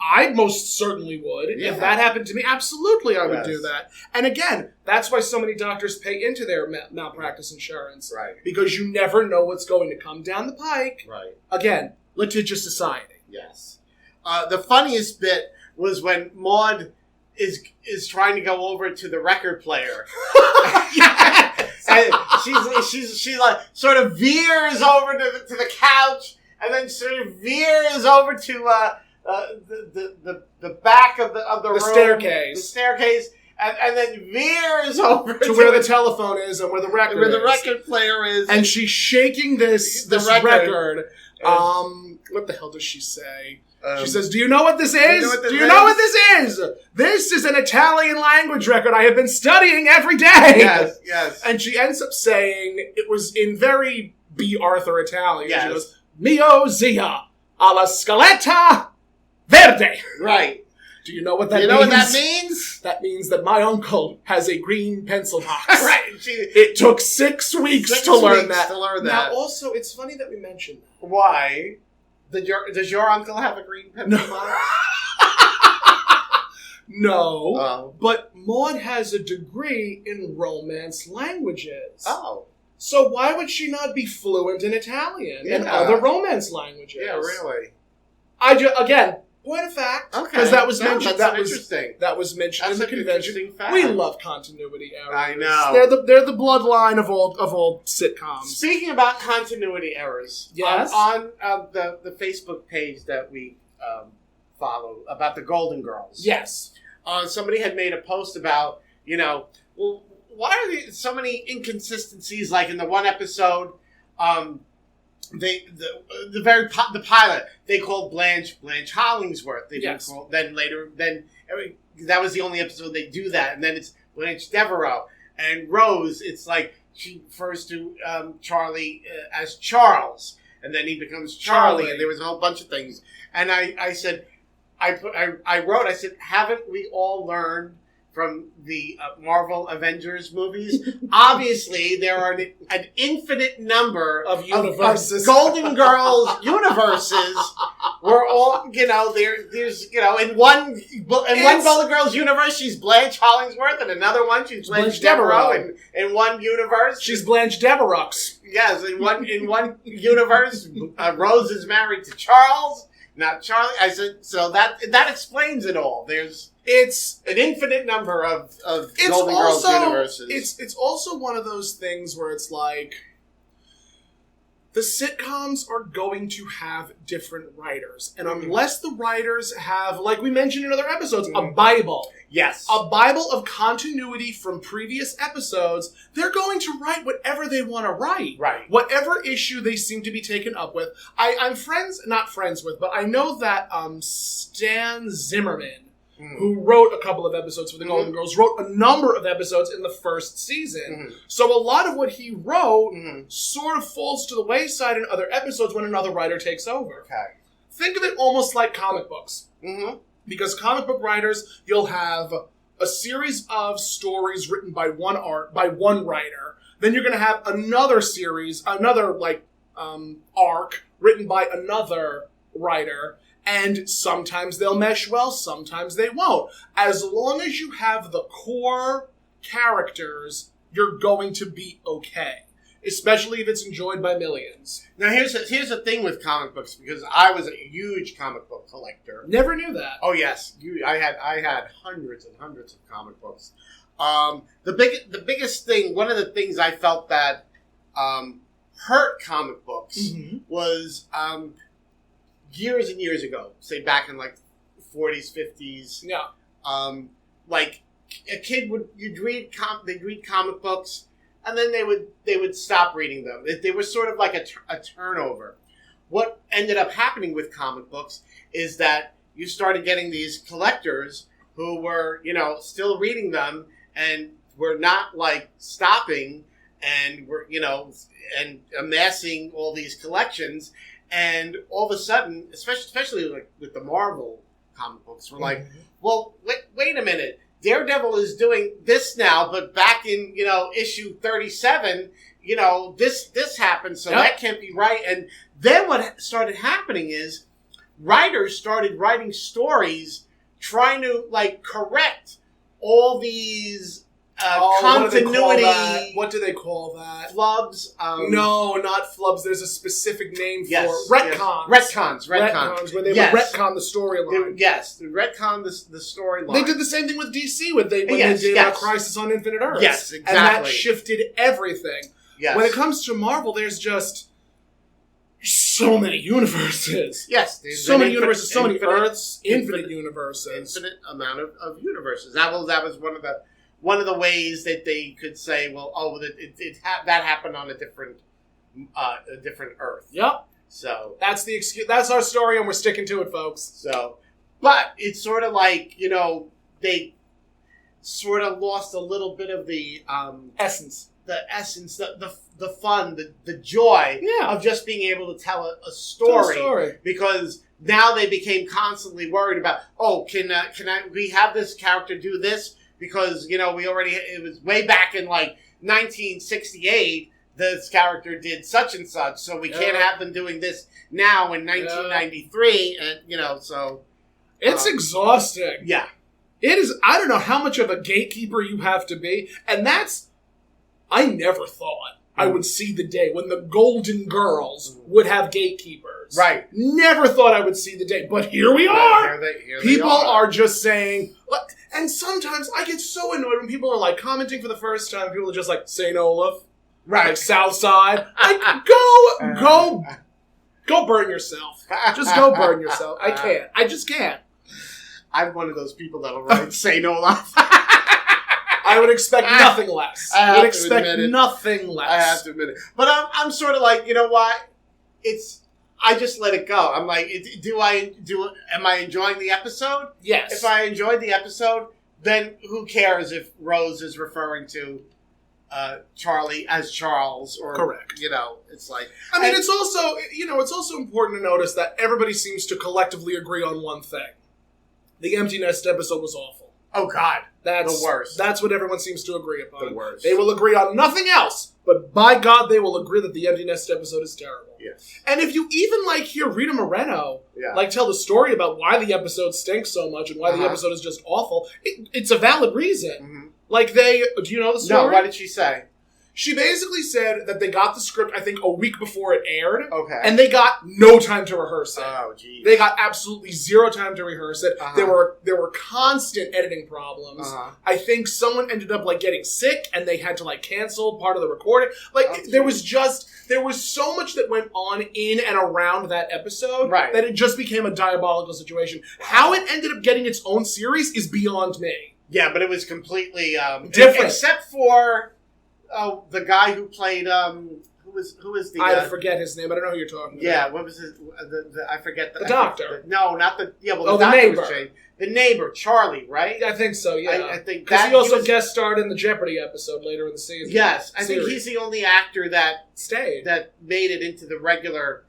I most certainly would. Yeah. If that happened to me, absolutely I would do that. And again, that's why so many doctors pay into their malpractice insurance. Right. Because you never know what's going to come down the pike. Right. Again, litigious society. Yes. The funniest bit was when Maude is trying to go over to the record player. And she sort of veers over to the couch and then sort of veers over to the back of the room, staircase, and then veers over to where the telephone is and where the record player is, and she's shaking this record. What the hell does she say? She says, "Do you know what this is? Do you know what this is? This is an Italian language record I have been studying every day." Yes. And she ends up saying it was in very Bea Arthur Italian. Yes. She goes, "Mio zia alla scaletta verde." Right. Do you know what that means? Do you know what that means? That means that my uncle has a green pencil box. Right. It took 6 weeks to learn that. Now, also, it's funny that we mentioned that. Why? Does your uncle have a green pencil box? No. Oh. But Maude has a degree in Romance languages. Oh. So why would she not be fluent in Italian and other Romance languages? Yeah, really. Again, Point of fact. Okay. Because that was mentioned. Interesting. That was mentioned That's in the convention. fact. We love continuity errors. I know. They're the bloodline of old sitcoms. Speaking about continuity errors, yes, on the Facebook page that we follow about the Golden Girls. Yes. Somebody had made a post about, well, why are there so many inconsistencies? Like in the one episode, the pilot they called Blanche Hollingsworth. They didn't call, then that was the only episode they do that, and then it's Blanche Devereaux and Rose. It's like she refers to Charlie as Charles, and then he becomes Charlie. And there was a whole bunch of things. And I said, I wrote, haven't we all learned from the Marvel Avengers movies? Obviously, there are an infinite number of universes, of Golden Girls universes. We're all, there's, in one Golden Girls universe, she's Blanche Hollingsworth, and another one, she's Blanche Devereaux. And in one universe, she's Blanche Devereaux. Yes, in one universe, Rose is married to Charles. Not Charlie. I said, so that explains it all. It's an infinite number of Golden Girls universes. It's also one of those things where it's like the sitcoms are going to have different writers, and unless the writers have, like we mentioned in other episodes, a Bible. Yes. A Bible of continuity from previous episodes, they're going to write whatever they want to write. Right. Whatever issue they seem to be taken up with. I'm not friends with, but I know that Stan Zimmerman, who wrote a couple of episodes for the Golden Girls, wrote a number of episodes in the first season. So a lot of what he wrote sort of falls to the wayside in other episodes when another writer takes over. Okay. Think of it almost like comic books. Because comic book writers, you'll have a series of stories written by one writer. Then you're going to have another series, arc written by another writer. And sometimes they'll mesh well, sometimes they won't. As long as you have the core characters, you're going to be okay. Especially if it's enjoyed by millions. Now here's the thing with comic books, because I was a huge comic book collector. Never knew that. Oh yes, I had hundreds and hundreds of comic books. The biggest thing, one of the things I felt that hurt comic books was years and years ago, say back in like 40s, 50s. Yeah. Like a kid they'd read comic books. And then they would stop reading them. They were sort of like a turnover. What ended up happening with comic books is that you started getting these collectors who were, still reading them and were not like stopping and were, and amassing all these collections. And all of a sudden, especially like with the Marvel comic books, we're like, well, wait a minute. Daredevil is doing this now, but back in, issue 37, this happened, so that can't be right. And then what started happening is writers started writing stories trying to, correct all these continuity. What do they call that? Flubs? No, not flubs. There's a specific name for retcons. Yes. Retcons, where they would retcon the storyline. They retcon the storyline. They did the same thing with DC when they did Crisis on Infinite Earths. Yes, exactly. And that shifted everything. Yes. When it comes to Marvel, there's just so many universes. Yes. So many universes, so many Earths, infinite universes. Infinite amount of universes. That was one of the ways that they could say, well, that happened on a different Earth. Yep. So that's the excuse. That's our story, and we're sticking to it, folks. So, but it's sort of like they sort of lost a little bit of the essence, the fun, the joy of just being able to tell a story. Because now they became constantly worried about, we have this character do this. Because, it was way back in, 1968, this character did such and such, so we can't have them doing this now in 1993, and, so... It's exhausting. Yeah. It is, I don't know how much of a gatekeeper you have to be, and I never thought I would see the day when the Golden Girls would have gatekeepers. years. Right. Never thought I would see the day, but here we are. Here people they are just saying, and sometimes I get so annoyed when people are like commenting for the first time. People are just like St. Olaf, right? Like South Side. Like go burn yourself. Just go burn yourself. I can't. I just can't. I'm one of those people that'll write St. Olaf. I would expect nothing less. I would expect nothing less. I have to admit it. But I'm sort of like, you know what? I just let it go. I'm like, am I enjoying the episode? Yes. If I enjoyed the episode, then who cares if Rose is referring to Charlie as Charles or correct. It's like it's also important to notice that everybody seems to collectively agree on one thing. The Empty Nest episode was awful. Oh God. That's the worst. That's what everyone seems to agree upon. The worst. They will agree on nothing else, but by God, they will agree that the Empty Nest episode is terrible. Yes. And if you even hear Rita Moreno tell the story about why the episode stinks so much and why the episode is just awful, it's a valid reason. Mm-hmm. Do you know the story? No, what did she say? She basically said that they got the script, I think, a week before it aired. Okay. And they got no time to rehearse it. Oh, geez. They got absolutely zero time to rehearse it. There were constant editing problems. I think someone ended up, getting sick, and they had to, cancel part of the recording. There was so much that went on in and around that episode that it just became a diabolical situation. How it ended up getting its own series is beyond me. Yeah, but it was completely different. Except for... Oh, the guy who played who was the I forget his name. I don't know who you're talking about. Yeah, what was his? I forget the doctor. No, not the. Yeah, well, the doctor neighbor. Was changed. The neighbor, Charlie, right? I think so. Yeah, I think because he also guest starred in the Jeopardy episode later in the season. Yes, I think he's the only actor that stayed that made it into the regular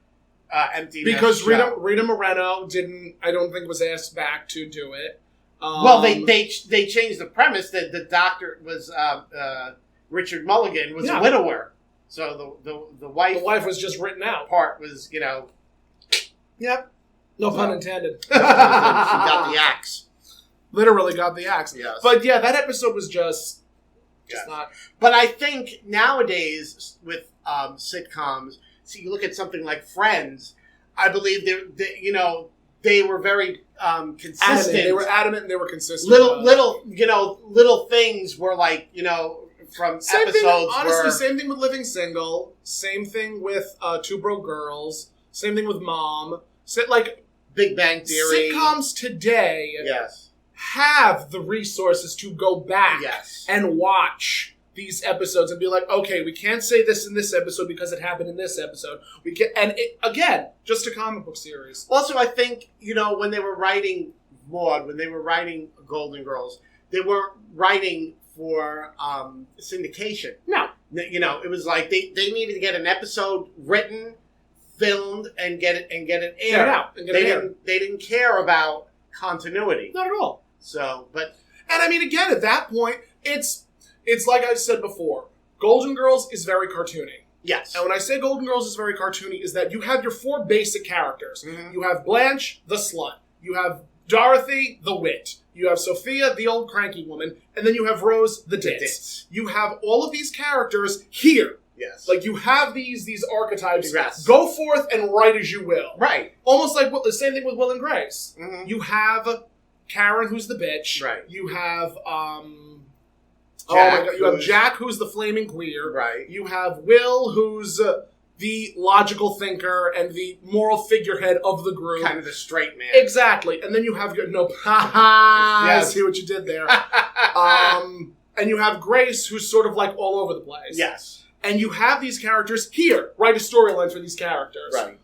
Empty Nest because show. Rita Moreno didn't. I don't think was asked back to do it. Well, they changed the premise that the doctor was. Richard Mulligan was a widower, so the wife was just written out. Part was Yep. No pun intended. She got the axe. Literally got the axe. Yes. But yeah, that episode was just not. But I think nowadays with sitcoms, see, you look at something like Friends. I believe they were very consistent. Adamant. They were adamant and they were consistent. Little things were from same episodes. Same thing with Living Single. Same thing with Two Broke Girls. Same thing with Mom. Big Bang Theory. Sitcoms today have the resources to go back and watch these episodes and be like, okay, we can't say this in this episode because it happened in this episode. We can, and again, just a comic book series. Also, I think when they were writing Maude, when they were writing Golden Girls, they weren't writing for syndication. No. It was like they needed to get an episode written, filmed, and get it aired. Get it out. They didn't care about continuity. Not at all. So, but... And I mean, again, at that point, it's like I said before, Golden Girls is very cartoony. Yes. And when I say Golden Girls is very cartoony, is that you have your four basic characters. Mm-hmm. You have Blanche, the slut. You have Dorothy, the wit. You have Sophia, the old cranky woman. And then you have Rose, the ditz. You have all of these characters here. Yes. You have these archetypes. Yes. Go forth and write as you will. Right. Almost like the same thing with Will and Grace. Mm-hmm. You have Karen, who's the bitch. Right. You have... Jack, you have Jack, who's the flaming queer. Right. You have Will, who's the logical thinker and the moral figurehead of the group. Kind of the straight man. Exactly. And then you have... I see what you did there. And you have Grace, who's sort of all over the place. Yes. And you have these characters here. Write a storyline for these characters. Right.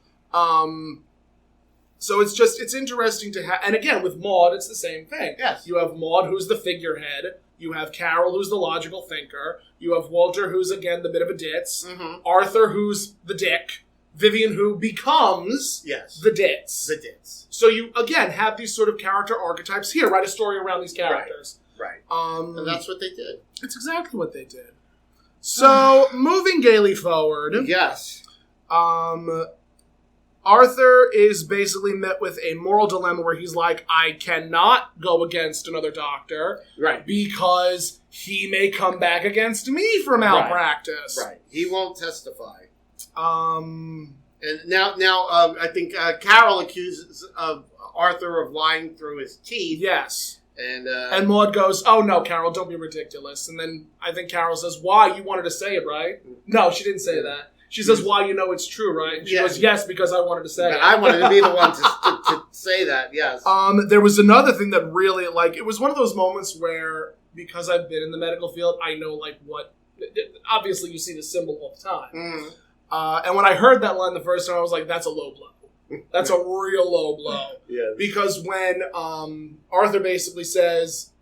So it's interesting to have... And again, with Maude, it's the same thing. Yes. You have Maude, who's the figurehead. You have Carol, who's the logical thinker. You have Walter, who's, again, the bit of a ditz. Mm-hmm. Arthur, who's the dick. Vivian, who becomes the ditz. The ditz. So you, again, have these sort of character archetypes here. Write a story around these characters. Right. And that's what they did. It's exactly what they did. So, moving gaily forward. Yes. Arthur is basically met with a moral dilemma where he's like, I cannot go against another doctor. Right. Because he may come back against me for malpractice. Right. He won't testify. And now, I think Carol accuses of Arthur of lying through his teeth. Yes. And Maude goes, "Oh no, Carol, don't be ridiculous." And then I think Carol says, "Why? You wanted to say it, right?" No, she didn't say that. She says, "Why? You know it's true, right?" And she goes, "Yes, because I wanted to say it." I wanted to be the one to say that. Yes. There was another thing that really, it was one of those moments where, because I've been in the medical field, I know what. Obviously, you see the symbol all the time. Mm. And when I heard that line the first time, I was like, "That's a low blow. That's a real low blow." Yes. Because when Arthur basically says,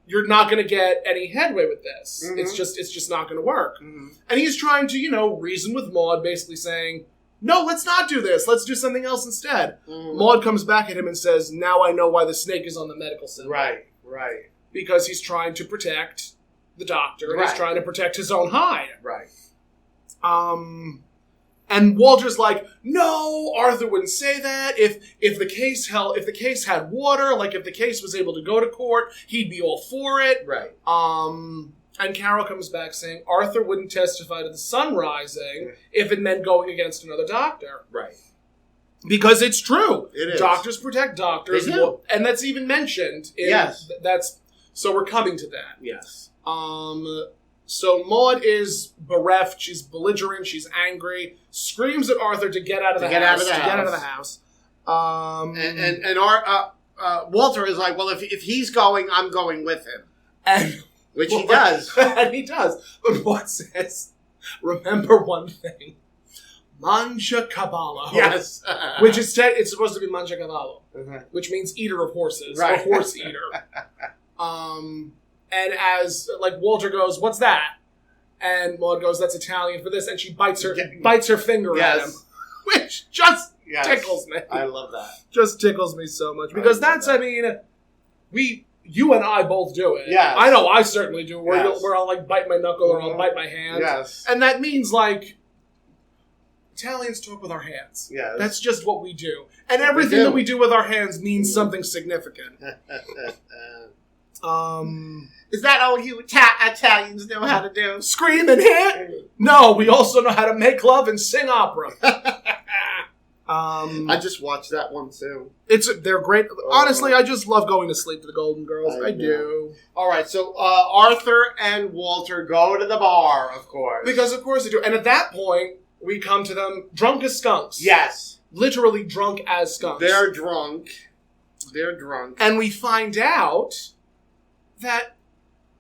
"You're not going to get any headway with this. Mm-hmm. It's just not going to work." Mm-hmm. And he's trying to, reason with Maude, basically saying, "No, let's not do this. Let's do something else instead." Mm-hmm. Maude comes back at him and says, "Now I know why the snake is on the medical symbol." Right. Because he's trying to protect the doctor, and he's Right. trying to protect his own hide. Right. And Walter's like, "No, Arthur wouldn't say that. If the case had water, if the case was able to go to court, he'd be all for it." Right. And Carol comes back saying Arthur wouldn't testify to the sun rising if it meant going against another doctor. Right. Because it's true. It is. Doctors protect doctors. They do. And that's even mentioned. Yes. So we're coming to that. Yes. So Maude is bereft. She's belligerent. She's angry. Screams at Arthur to get out of the house. And Walter is like, "Well, if he's going, I'm going with him." Which he does. And he does. But Maude says, "Remember one thing. Mangia cavallo." Yes. Which is, it's supposed to be mangia cavallo. Mm-hmm. Which means eater of horses. Right. Or horse eater. And as, Walter goes, "What's that?" And Maude goes, "That's Italian for this." And she bites her finger at him. Which just tickles me. I love that. Just tickles me so much. Because you and I both do it. Yes. I know I certainly do, where Yes. I'll, bite my knuckle or I'll bite my hand. Yes. And that means, Italians talk with our hands. Yes. That's just what we do. And everything that we do with our hands means something significant. Is that all you Italians know how to do? Scream and hit? No, we also know how to make love and sing opera. I just watched that one too. They're great. Honestly, I just love going to sleep to the Golden Girls. I do. All right, so Arthur and Walter go to the bar, of course. Because of course they do. And at that point, we come to them drunk as skunks. Yes. Literally drunk as skunks. They're drunk. And we find out that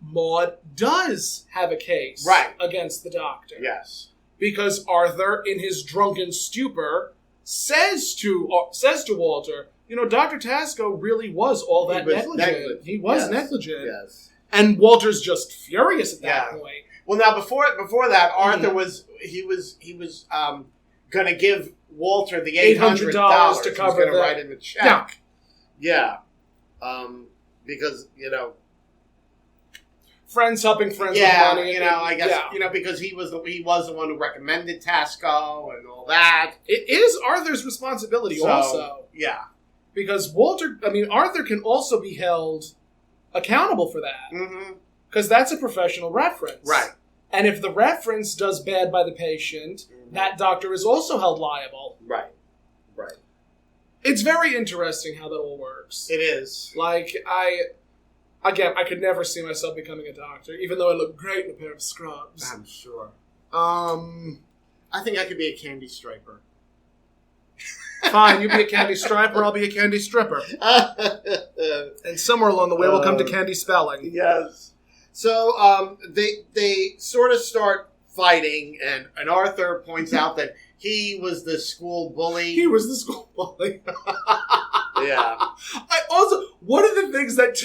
Maude does have a case against the doctor. Yes. Because Arthur, in his drunken stupor, says to Walter, Dr. Tasco really was all that negligent. He was negligent. Yes. And Walter's just furious at that point. Well, now before that, Arthur was going to give Walter the $800 to cover. He was going to write him a check. Yeah. Because friends helping friends with money. I guess because he was the one who recommended Tasco and all that. It is Arthur's responsibility also. Yeah. Because Arthur can also be held accountable for that. Mm-hmm. Because that's a professional reference. Right. And if the reference does bad by the patient, that doctor is also held liable. Right. It's very interesting how that all works. It is. I could never see myself becoming a doctor, even though I look great in a pair of scrubs. I'm sure. I think I could be a candy striper. Fine, you be a candy striper, I'll be a candy stripper. And somewhere along the way, we'll come to candy spelling. Yes. So they sort of start fighting, and Arthur points out that he was the school bully. Yeah. One of the things that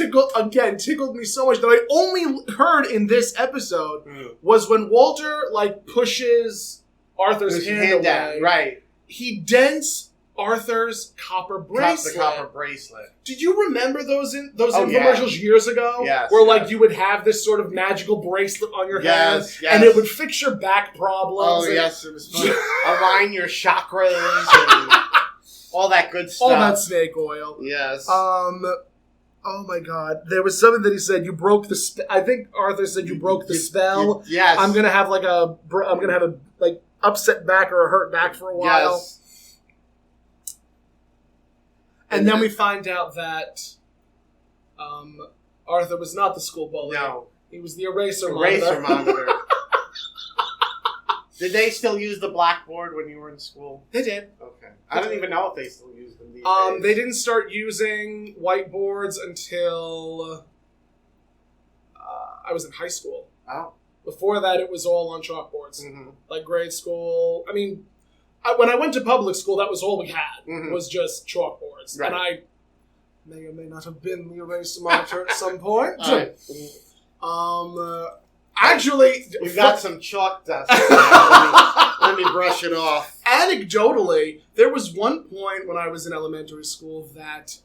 tickled me so much that I only heard in this episode was when Walter pushes Arthur's hand away. Down. Right. He dents Arthur's copper bracelet. The copper bracelet. Did you remember those infomercials years ago? Yes. Where you would have this sort of magical bracelet on your hand, and it would fix your back problems. Oh yes, it was fun. Align your chakras and all that good stuff. All that snake oil. Yes. Oh my God! There was something that he said. You broke the. I think Arthur said you broke the spell. Yes. I'm gonna have upset back or a hurt back for a while. Yes. And then we find out that Arthur was not the school bully. No. He was the eraser monitor. Did they still use the blackboard when you were in school? They did. Okay. I don't even know if they still use them these days. They didn't start using whiteboards until I was in high school. Oh. Before that, it was all on chalkboards. Mm-hmm. Like grade school. I mean, when I went to public school, that was all we had. Mm-hmm. Was just chalkboards. Right. And I may or may not have been the eraser monitor at some point. Right. Actually... We've got some chalk dust. Let me brush it off. Anecdotally, there was one point when I was in elementary school that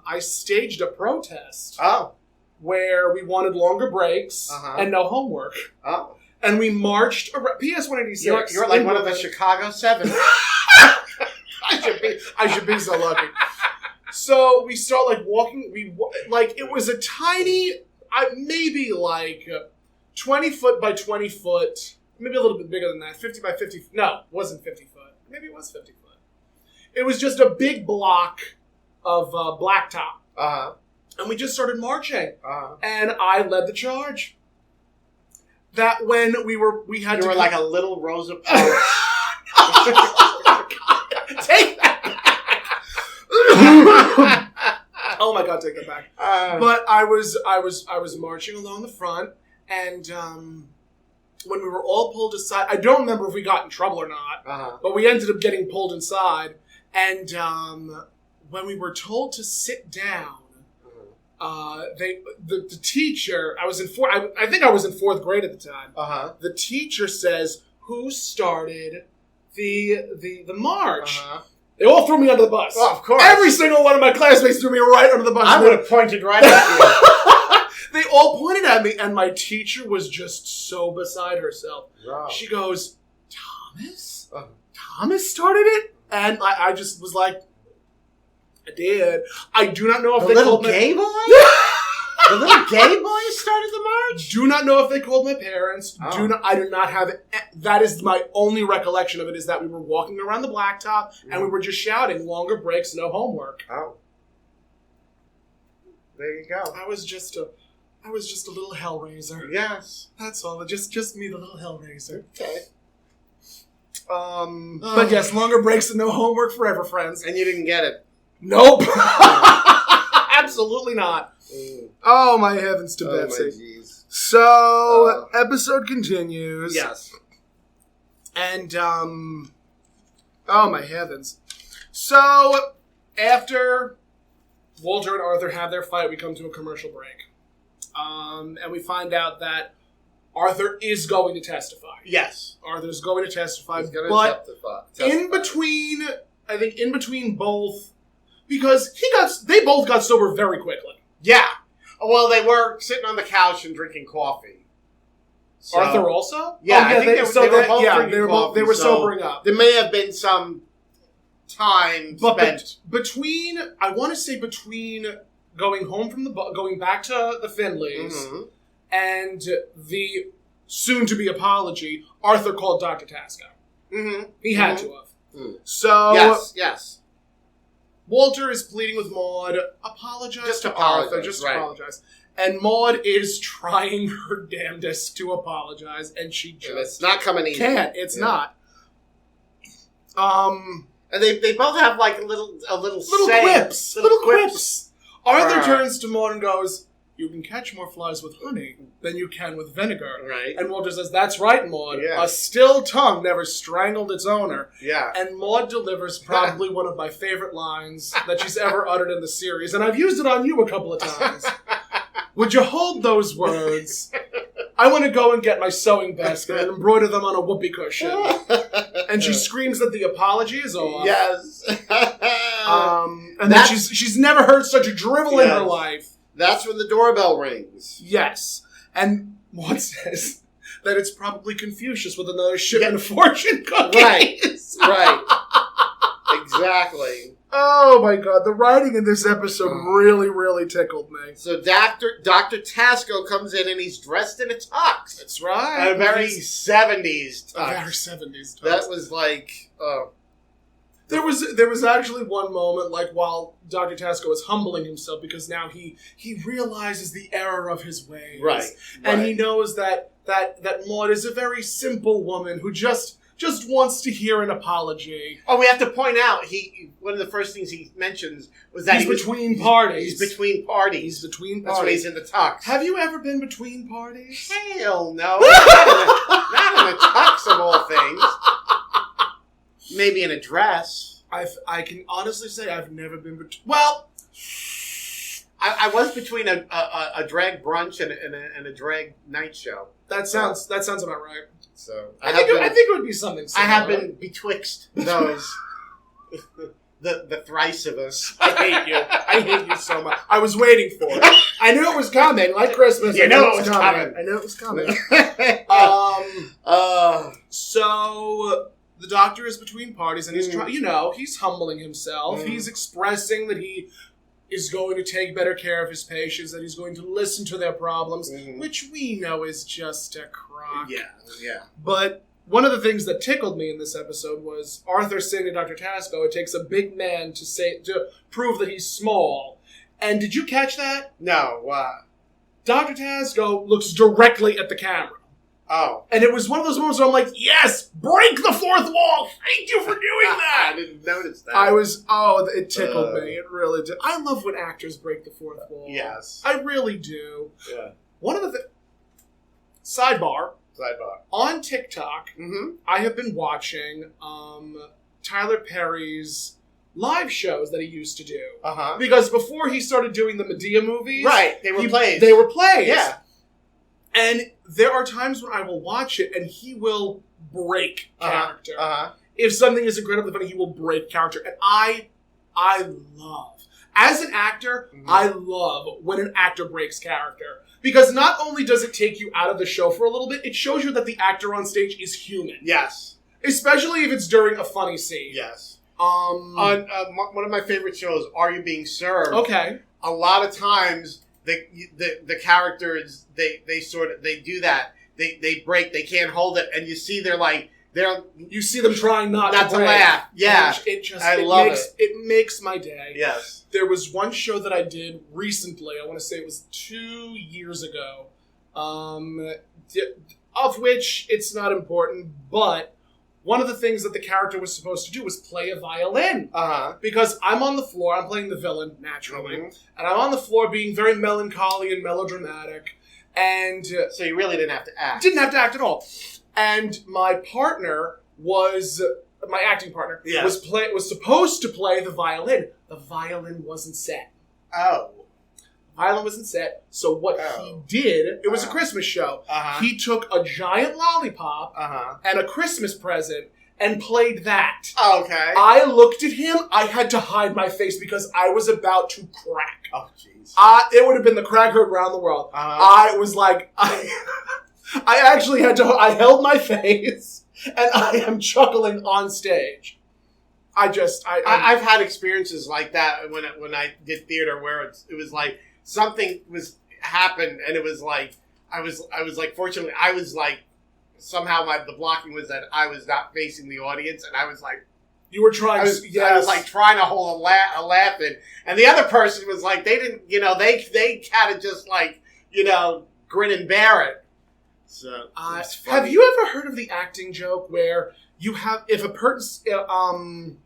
I staged a protest. Oh. Where we wanted longer breaks and no homework. Oh. And we marched around. PS 186. You're like one of the Chicago 7. I should be so lucky. So we start like walking. It was a tiny, maybe like 20 foot by 20 foot, maybe a little bit bigger than that. 50 by 50. No, it wasn't 50 foot. Maybe it was 50 foot. It was just a big block of blacktop. And we just started marching. And I led the charge. That when we had you to... were like a little Rosa Parks. Take that back. Oh my God, take that back. But I was marching along the front, and when we were all pulled aside, I don't remember if we got in trouble or not, but we ended up getting pulled inside, and when we were told to sit down, the teacher, I think I was in 4th grade at the time. The teacher says, "Who started the march?" They all threw me under the bus. Oh, of course. Every single one of my classmates threw me right under the bus. I would have pointed right at you. They all pointed at me, and my teacher was just so beside herself. Wow. She goes, "Thomas? Thomas started it?" And I just was like, I did. I do not know if they called gay boy? The little gay boy started the march? Do not know if they called my parents. Oh. I do not have it. That is my only recollection of it, is that we were walking around the blacktop and we were just shouting, "Longer breaks, no homework." Oh. There you go. I was just a little hellraiser. Yes. That's all. Just me, the little hellraiser. Okay. But yes, longer breaks and no homework forever, friends. And you didn't get it. Nope. Absolutely not. Oh, my heavens to Betsy. Jeez. So, episode continues. Yes. And, oh, my heavens. So, after Walter and Arthur have their fight, we come to a commercial break. And we find out that Arthur is going to testify. Yes. Arthur's going to testify. He's going to testify. in between both, because they both got sober very quickly. Yeah. Well, they were sitting on the couch and drinking coffee. So, Arthur also? Yeah, I think they were both drinking coffee. They were sobering up. There may have been some time spent. Between going home from going back to the Finleys and the soon-to-be apology, Arthur called Dr. Tasco. Mm-hmm. He had to have. So... Yes. Walter is pleading with Maude, apologize to Arthur. Just apologize. And Maude is trying her damnedest to apologize, and she just... And it's not coming easy. Can't. It's not. And they both have like little quips. Little quips. Arthur turns to Maude and goes, "You can catch more flies with honey than you can with vinegar." Right. And Walter says, "That's right, Maude. Yeah. A still tongue never strangled its owner." Yeah. And Maude delivers probably one of my favorite lines that she's ever uttered in the series, and I've used it on you a couple of times. "Would you hold those words? I want to go and get my sewing basket and embroider them on a whoopee cushion." And she screams that the apology is off. Yes. And that she's never heard such a drivel in her life. That's when the doorbell rings. Yes. And Maude says that it's probably Confucius with another shipment of fortune cookies. Right. Exactly. Oh my god, the writing in this episode really, really tickled me. So Dr. Tasco comes in and he's dressed in a tux. That's right. A very 70s tux. A very 70s tux. That was like... There was actually one moment, like, while Dr. Tasco is humbling himself, because now he realizes the error of his ways. Right. And he knows that Maude is a very simple woman who just wants to hear an apology. Oh, we have to point out, one of the first things he mentions was that he's between parties. He's between parties. He's between That's parties. when he's in the tux. Have you ever been between parties? Hell no. Not in a tux of all things. Maybe in a dress. I can honestly say I've never been between... Well... I was between a drag brunch and a drag night show. That sounds about right. So I think it would be something similar. I have been betwixt those. the thrice of us. I hate you. I hate you so much. I was waiting for it. I knew it was coming, like Christmas. You know it was coming. I knew it was coming. So the doctor is between parties, and he's trying. He's humbling himself. He's expressing that he is going to take better care of his patients, that he's going to listen to their problems, which we know is just a crock. Yeah. But one of the things that tickled me in this episode was Arthur saying to Dr. Tasco, it takes a big man to prove that he's small. And did you catch that? No. Dr. Tasco looks directly at the camera. Oh. And it was one of those moments where I'm like, yes, break the fourth wall. Thank you for doing that. I didn't notice that. It tickled me. It really did. I love when actors break the fourth wall. Yes. I really do. Yeah. One of the Sidebar. On TikTok, I have been watching Tyler Perry's live shows that he used to do. Because before he started doing the Medea movies... Right, they were plays. They were plays. Yeah. And there are times when I will watch it and he will break character. If something is incredibly funny, he will break character. And I love, as an actor, I love when an actor breaks character. Because not only does it take you out of the show for a little bit, it shows you that the actor on stage is human. Yes. Especially if it's during a funny scene. Yes. On one of my favorite shows, Are You Being Served? Okay. A lot of times... The characters they do that, they break, they can't hold it, and you see you see them trying not to laugh. Yeah, I love it. It makes my day. Yes. There was one show that I did recently. I want to say it was 2 years ago, of which it's not important, but one of the things that the character was supposed to do was play a violin. Because I'm on the floor, I'm playing the villain, naturally. And I'm on the floor being very melancholy and melodramatic. And so you really didn't have to act. Didn't have to act at all. And my partner my acting partner, was supposed to play the violin. The violin wasn't set. Oh. Violin wasn't set, so what he did, it was a Christmas show. He took a giant lollipop and a Christmas present and played that. Okay. I looked at him, I had to hide my face because I was about to crack. Oh, jeez. It would have been the cracker around the world. I was like, I actually I held my face and I am chuckling on stage. I've had experiences like that when I did theater where it was like, something happened, and it was like I was like, fortunately I was like, somehow the blocking was that I was not facing the audience, and I was like, you were trying. I was like trying to hold a laugh in, and the other person was like, they didn't, they kind of just like, grin and bear it. So have you ever heard of the acting joke where you have, if a person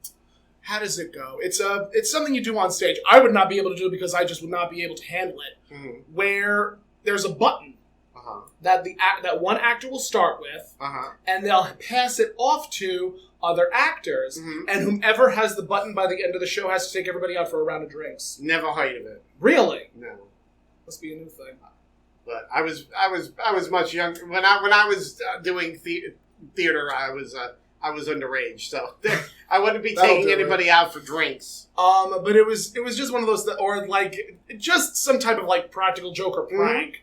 how does it go? It's something you do on stage. I would not be able to do it because I just would not be able to handle it. Where there's a button that that one actor will start with, and they'll pass it off to other actors, and whomever has the button by the end of the show has to take everybody out for a round of drinks. Never heard of it. Really? No. Must be a new thing. But I was much younger when I was doing theater. I was underage, so I wouldn't be taking anybody out for drinks. But it was just one of those, or like just some type of like practical joke or prank.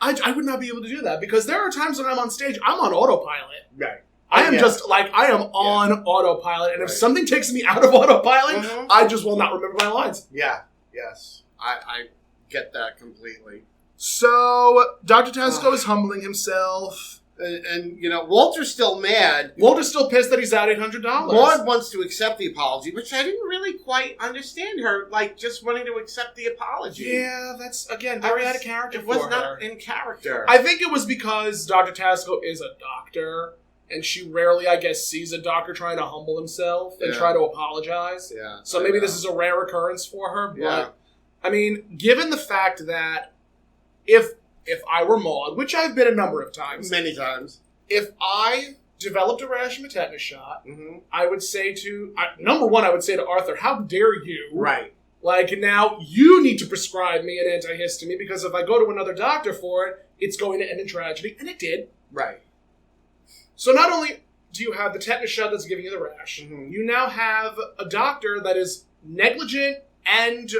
I would not be able to do that because there are times when I'm on stage, I'm on autopilot. Right. I am just like, I am on autopilot, and if something takes me out of autopilot, I just will not remember my lines. Yeah, yes. I get that completely. So, Dr. Tasco is humbling himself. And, Walter's still mad. Walter's still pissed that he's out $800. Maude wants to accept the apology, which I didn't really quite understand her, just wanting to accept the apology. Yeah, that's, again, very out of character It was not in character. I think it was because Dr. Tasco is a doctor, and she rarely, I guess, sees a doctor trying to humble himself and try to apologize. Yeah. So maybe this is a rare occurrence for her, but, I mean, given the fact that if I were Maude, which I've been a number of times. Many times. If I developed a rash from a tetanus shot, I would say number one, I would say to Arthur, how dare you? Right. Like, now you need to prescribe me an antihistamine because if I go to another doctor for it, it's going to end in tragedy. And it did. Right. So not only do you have the tetanus shot that's giving you the rash, you now have a doctor that is negligent and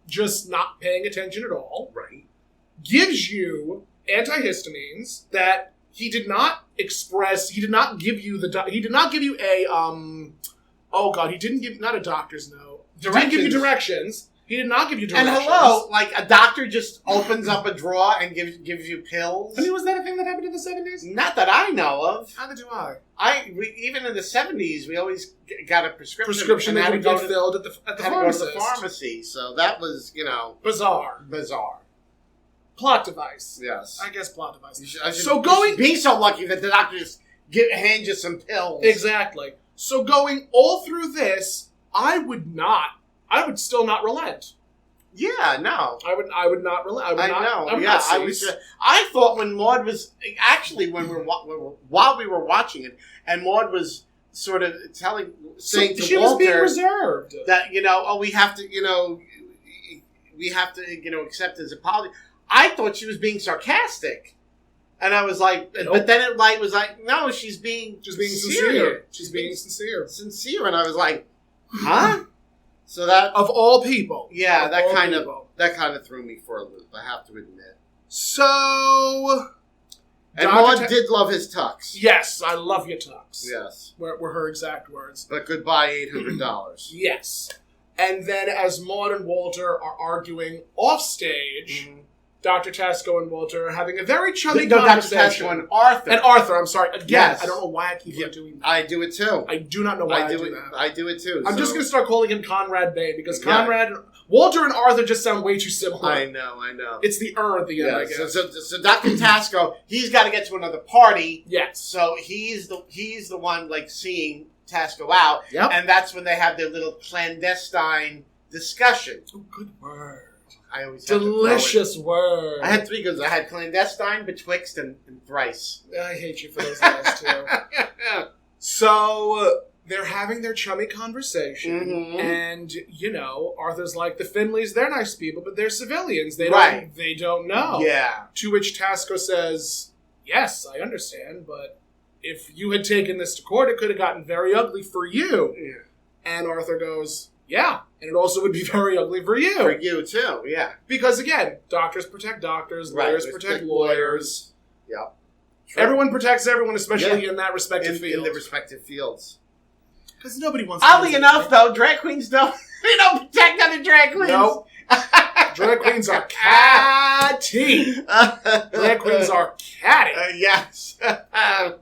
just not paying attention at all. Right. Gives you antihistamines that he did not express. He did not give you he did not give you a oh god, he didn't give not a doctor's note. He didn't give you directions. He did not give you directions. And hello, like a doctor just opens up a drawer and gives you pills. I mean, was that a thing that happened in the 70s? Not that I know of. Neither do I. Even in the 70s, we always got a prescription that would get filled at the pharmacy. So that was, bizarre. Plot device. Yes. I guess plot device. Be so lucky that the doctor just hand you some pills. Exactly. So going all through this, I would still not relent. Yeah, no. I would not relent. I thought when Maude was actually while we were watching it, and Maude was sort of saying to she Walter was being reserved that we have to accept his apology. I thought she was being sarcastic. And I was like, but then it was like, no, she's being sincere. She's being sincere. Sincere. And I was like, huh? So that of all people. Yeah, that kind of threw me for a loop, I have to admit. So and Maude did love his tux. Yes, I love your tux. Yes. Were her exact words. But goodbye $800. Yes. And then as Maude and Walter are arguing off stage, Dr. Tasco and Walter are having a very chummy conversation. Dr. Tasco and Arthur. And Arthur, I'm sorry. Again, I don't know why I keep doing that. I do it too. I do not know why I do that. I do it too. I'm just going to start calling him Conrad Bay because Walter and Arthur just sound way too similar. I know. It's the at the end, I guess. So Dr. Tasco, he's got to get to another party. Yes. So he's the one seeing Tasco out. Yep. And that's when they have their little clandestine discussion. Oh, good word. I always delicious word. I had three goods. I had clandestine, betwixt, and thrice. I hate you for those last two. So they're having their chummy conversation, and Arthur's like, the Finleys, they're nice people, but they're civilians. They don't know. Yeah. To which Tasco says, "Yes, I understand, but if you had taken this to court, it could have gotten very ugly for you." Yeah. And Arthur goes, "Yeah, and it also would be very ugly for you." For you, too, yeah. Because, again, doctors protect doctors, lawyers protect lawyers. Yep. True. Everyone protects everyone, especially in that respective field. In the respective fields. Because nobody wants to... Oddly enough, though, drag queens don't protect other drag queens. Nope. Drag queens are catty. Drag queens are catty. Yes.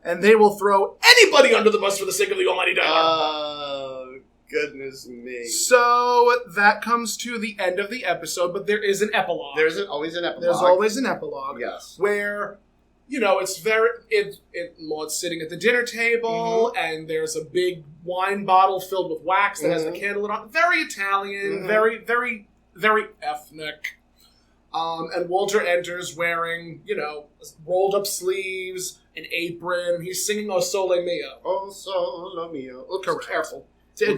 And they will throw anybody under the bus for the sake of the almighty dollar. Goodness me. So that comes to the end of the episode, but there is an epilogue. There's always an epilogue. There's always an epilogue. Yes. Where, it's very... Maud's sitting at the dinner table, and there's a big wine bottle filled with wax that has the candle lit on. Very Italian, very, very, very ethnic. And Walter enters wearing, rolled up sleeves, an apron. He's singing O Sole Mio. O Sole Mio. Correct. Careful. I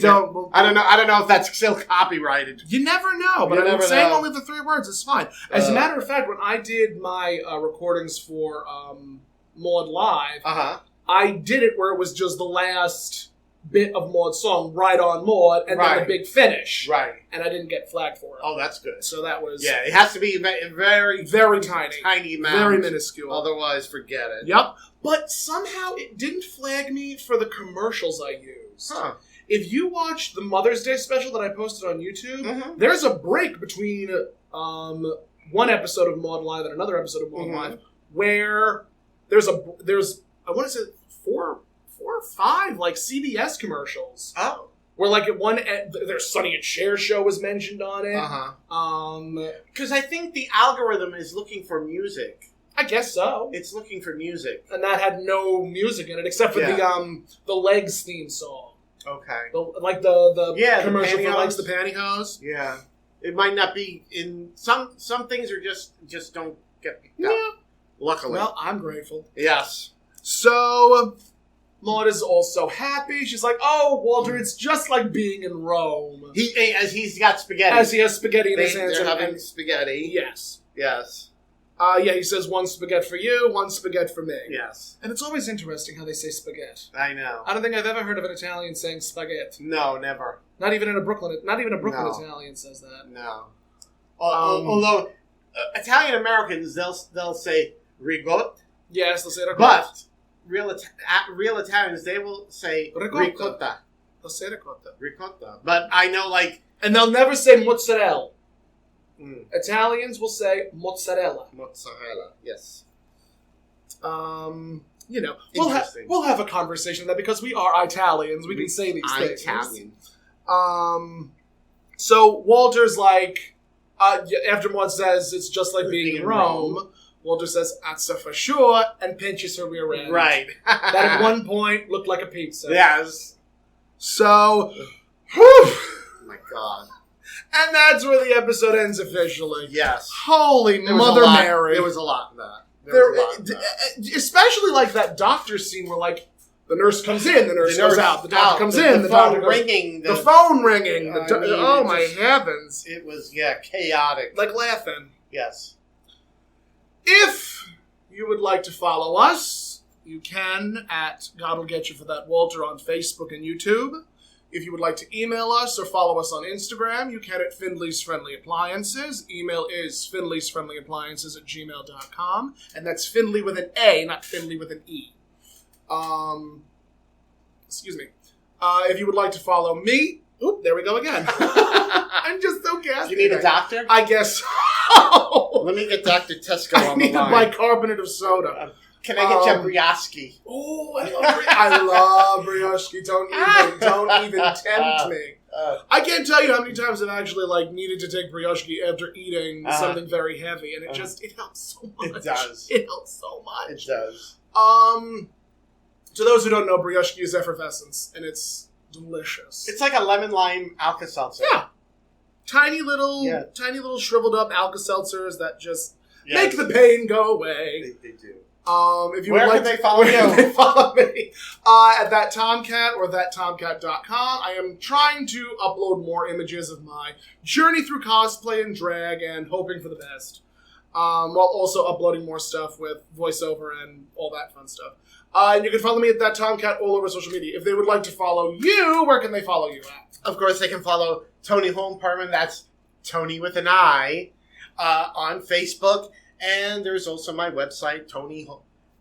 don't know if that's still copyrighted. You never know, but I'm saying only the three words. It's fine. As a matter of fact, when I did my recordings for Maude Live, I did it where it was just the last bit of Maude's song, Right on Maude, and then the big finish. Right. And I didn't get flagged for it. Oh, that's good. So that was... Yeah, it has to be a very... Very tiny. Tiny amount. Very minuscule. Otherwise, forget it. Yep. But somehow it didn't flag me for the commercials I used. Huh. If you watch the Mother's Day special that I posted on YouTube, there's a break between one episode of Maude Live and another episode of Maude Live where there's I want to say four or five like CBS commercials. Oh. Where like at one end, their Sonny and Cher show was mentioned on it. Because I think the algorithm is looking for music. I guess so. It's looking for music. And that had no music in it except for the Legs theme song. Okay. The commercial for Legs the Pantyhose. Yeah. It might not be in some things are just don't get picked up. Yeah. Luckily. Well, I'm grateful. Yes. So Maude is also happy. She's like, "Oh, Walter, it's just like being in Rome." He's got spaghetti. As he has spaghetti in his hands. They're having spaghetti. Yes. Yes. He says one spaghetti for you, one spaghetti for me. Yes. And it's always interesting how they say spaghetti. I know. I don't think I've ever heard of an Italian saying spaghetti. No, never. Not even a Brooklyn Italian says that. No. Although Italian Americans, they'll say ricotta. Yes, they'll say ricotta. But real Italians, they will say ricotta. They'll say ricotta. Ricotta. But I know, like... And they'll never say mozzarella. Italians will say mozzarella. Mozzarella, yes. We'll have a conversation on that because we are Italians. We can say these things. Italian. So Walter's like, after Maude says it's just like being in Rome, Walter says, "That's for sure," and pinches her rear end. Right. That at one point looked like a pizza. Yes. So, oh my God. And that's where the episode ends officially. Yes. Holy Mother Mary. There was a lot in that. Especially like that doctor scene where like the nurse comes in, the nurse goes out, the doctor comes in, the doctor goes ringing. The phone ringing. Oh my heavens. It was, chaotic. Like laughing. Yes. If you would like to follow us, you can at God'll Get You for That Walter on Facebook and YouTube. If you would like to email us or follow us on Instagram, you can at Findley's Friendly Appliances. Email is findleysfriendlyappliances@gmail.com. And that's Findley with an A, not Findley with an E. Excuse me. If you would like to follow me... Oop, there we go again. I'm just so gassy. You need a doctor? I guess so. Let me get Dr. Tesco on the line. I need a bicarbonate of soda. Can I get you a brioche? Oh, I love brioche. Don't even tempt me. I can't tell you how many times I've actually needed to take brioche after eating something very heavy, and it helps so much. It does. It helps so much. It does. To those who don't know, brioche is effervescence, and it's delicious. It's like a lemon lime Alka-Seltzer. Yeah. Tiny little shriveled up Alka-Seltzers that just make the pain go away. They do. If you Where would like can they follow you? Where can they follow me? At That Tomcat or ThatTomcat.com. I am trying to upload more images of my journey through cosplay and drag and hoping for the best. While also uploading more stuff with voiceover and all that fun stuff. And you can follow me at That Tomcat all over social media. If they would like to follow you, where can they follow you at? Of course, they can follow Toni Homeperm, and that's Tony with an I, on Facebook. And there's also my website,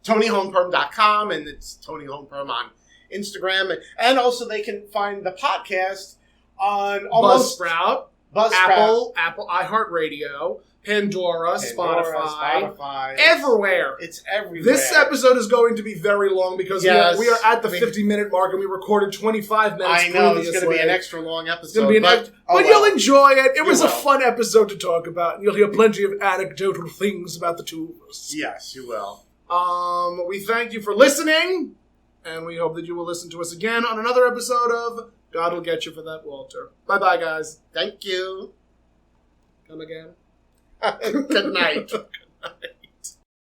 TonyHomeperm.com, and it's Toni Homeperm on Instagram. And also they can find the podcast on Buzzsprout, Apple, iHeartRadio, Pandora, Spotify, everywhere. It's everywhere. This episode is going to be very long because we are at the 50-minute mark and we recorded 25 minutes I know, previously. it's going to be an extra long episode. It's going to be but you'll enjoy it. It was a fun episode to talk about, and you'll hear plenty of anecdotal things about the two of us. Yes, you will. We thank you for listening, and we hope that you will listen to us again on another episode of God'll Get You for That Walter. Bye-bye, guys. Thank you. Come again. Good night. Good night.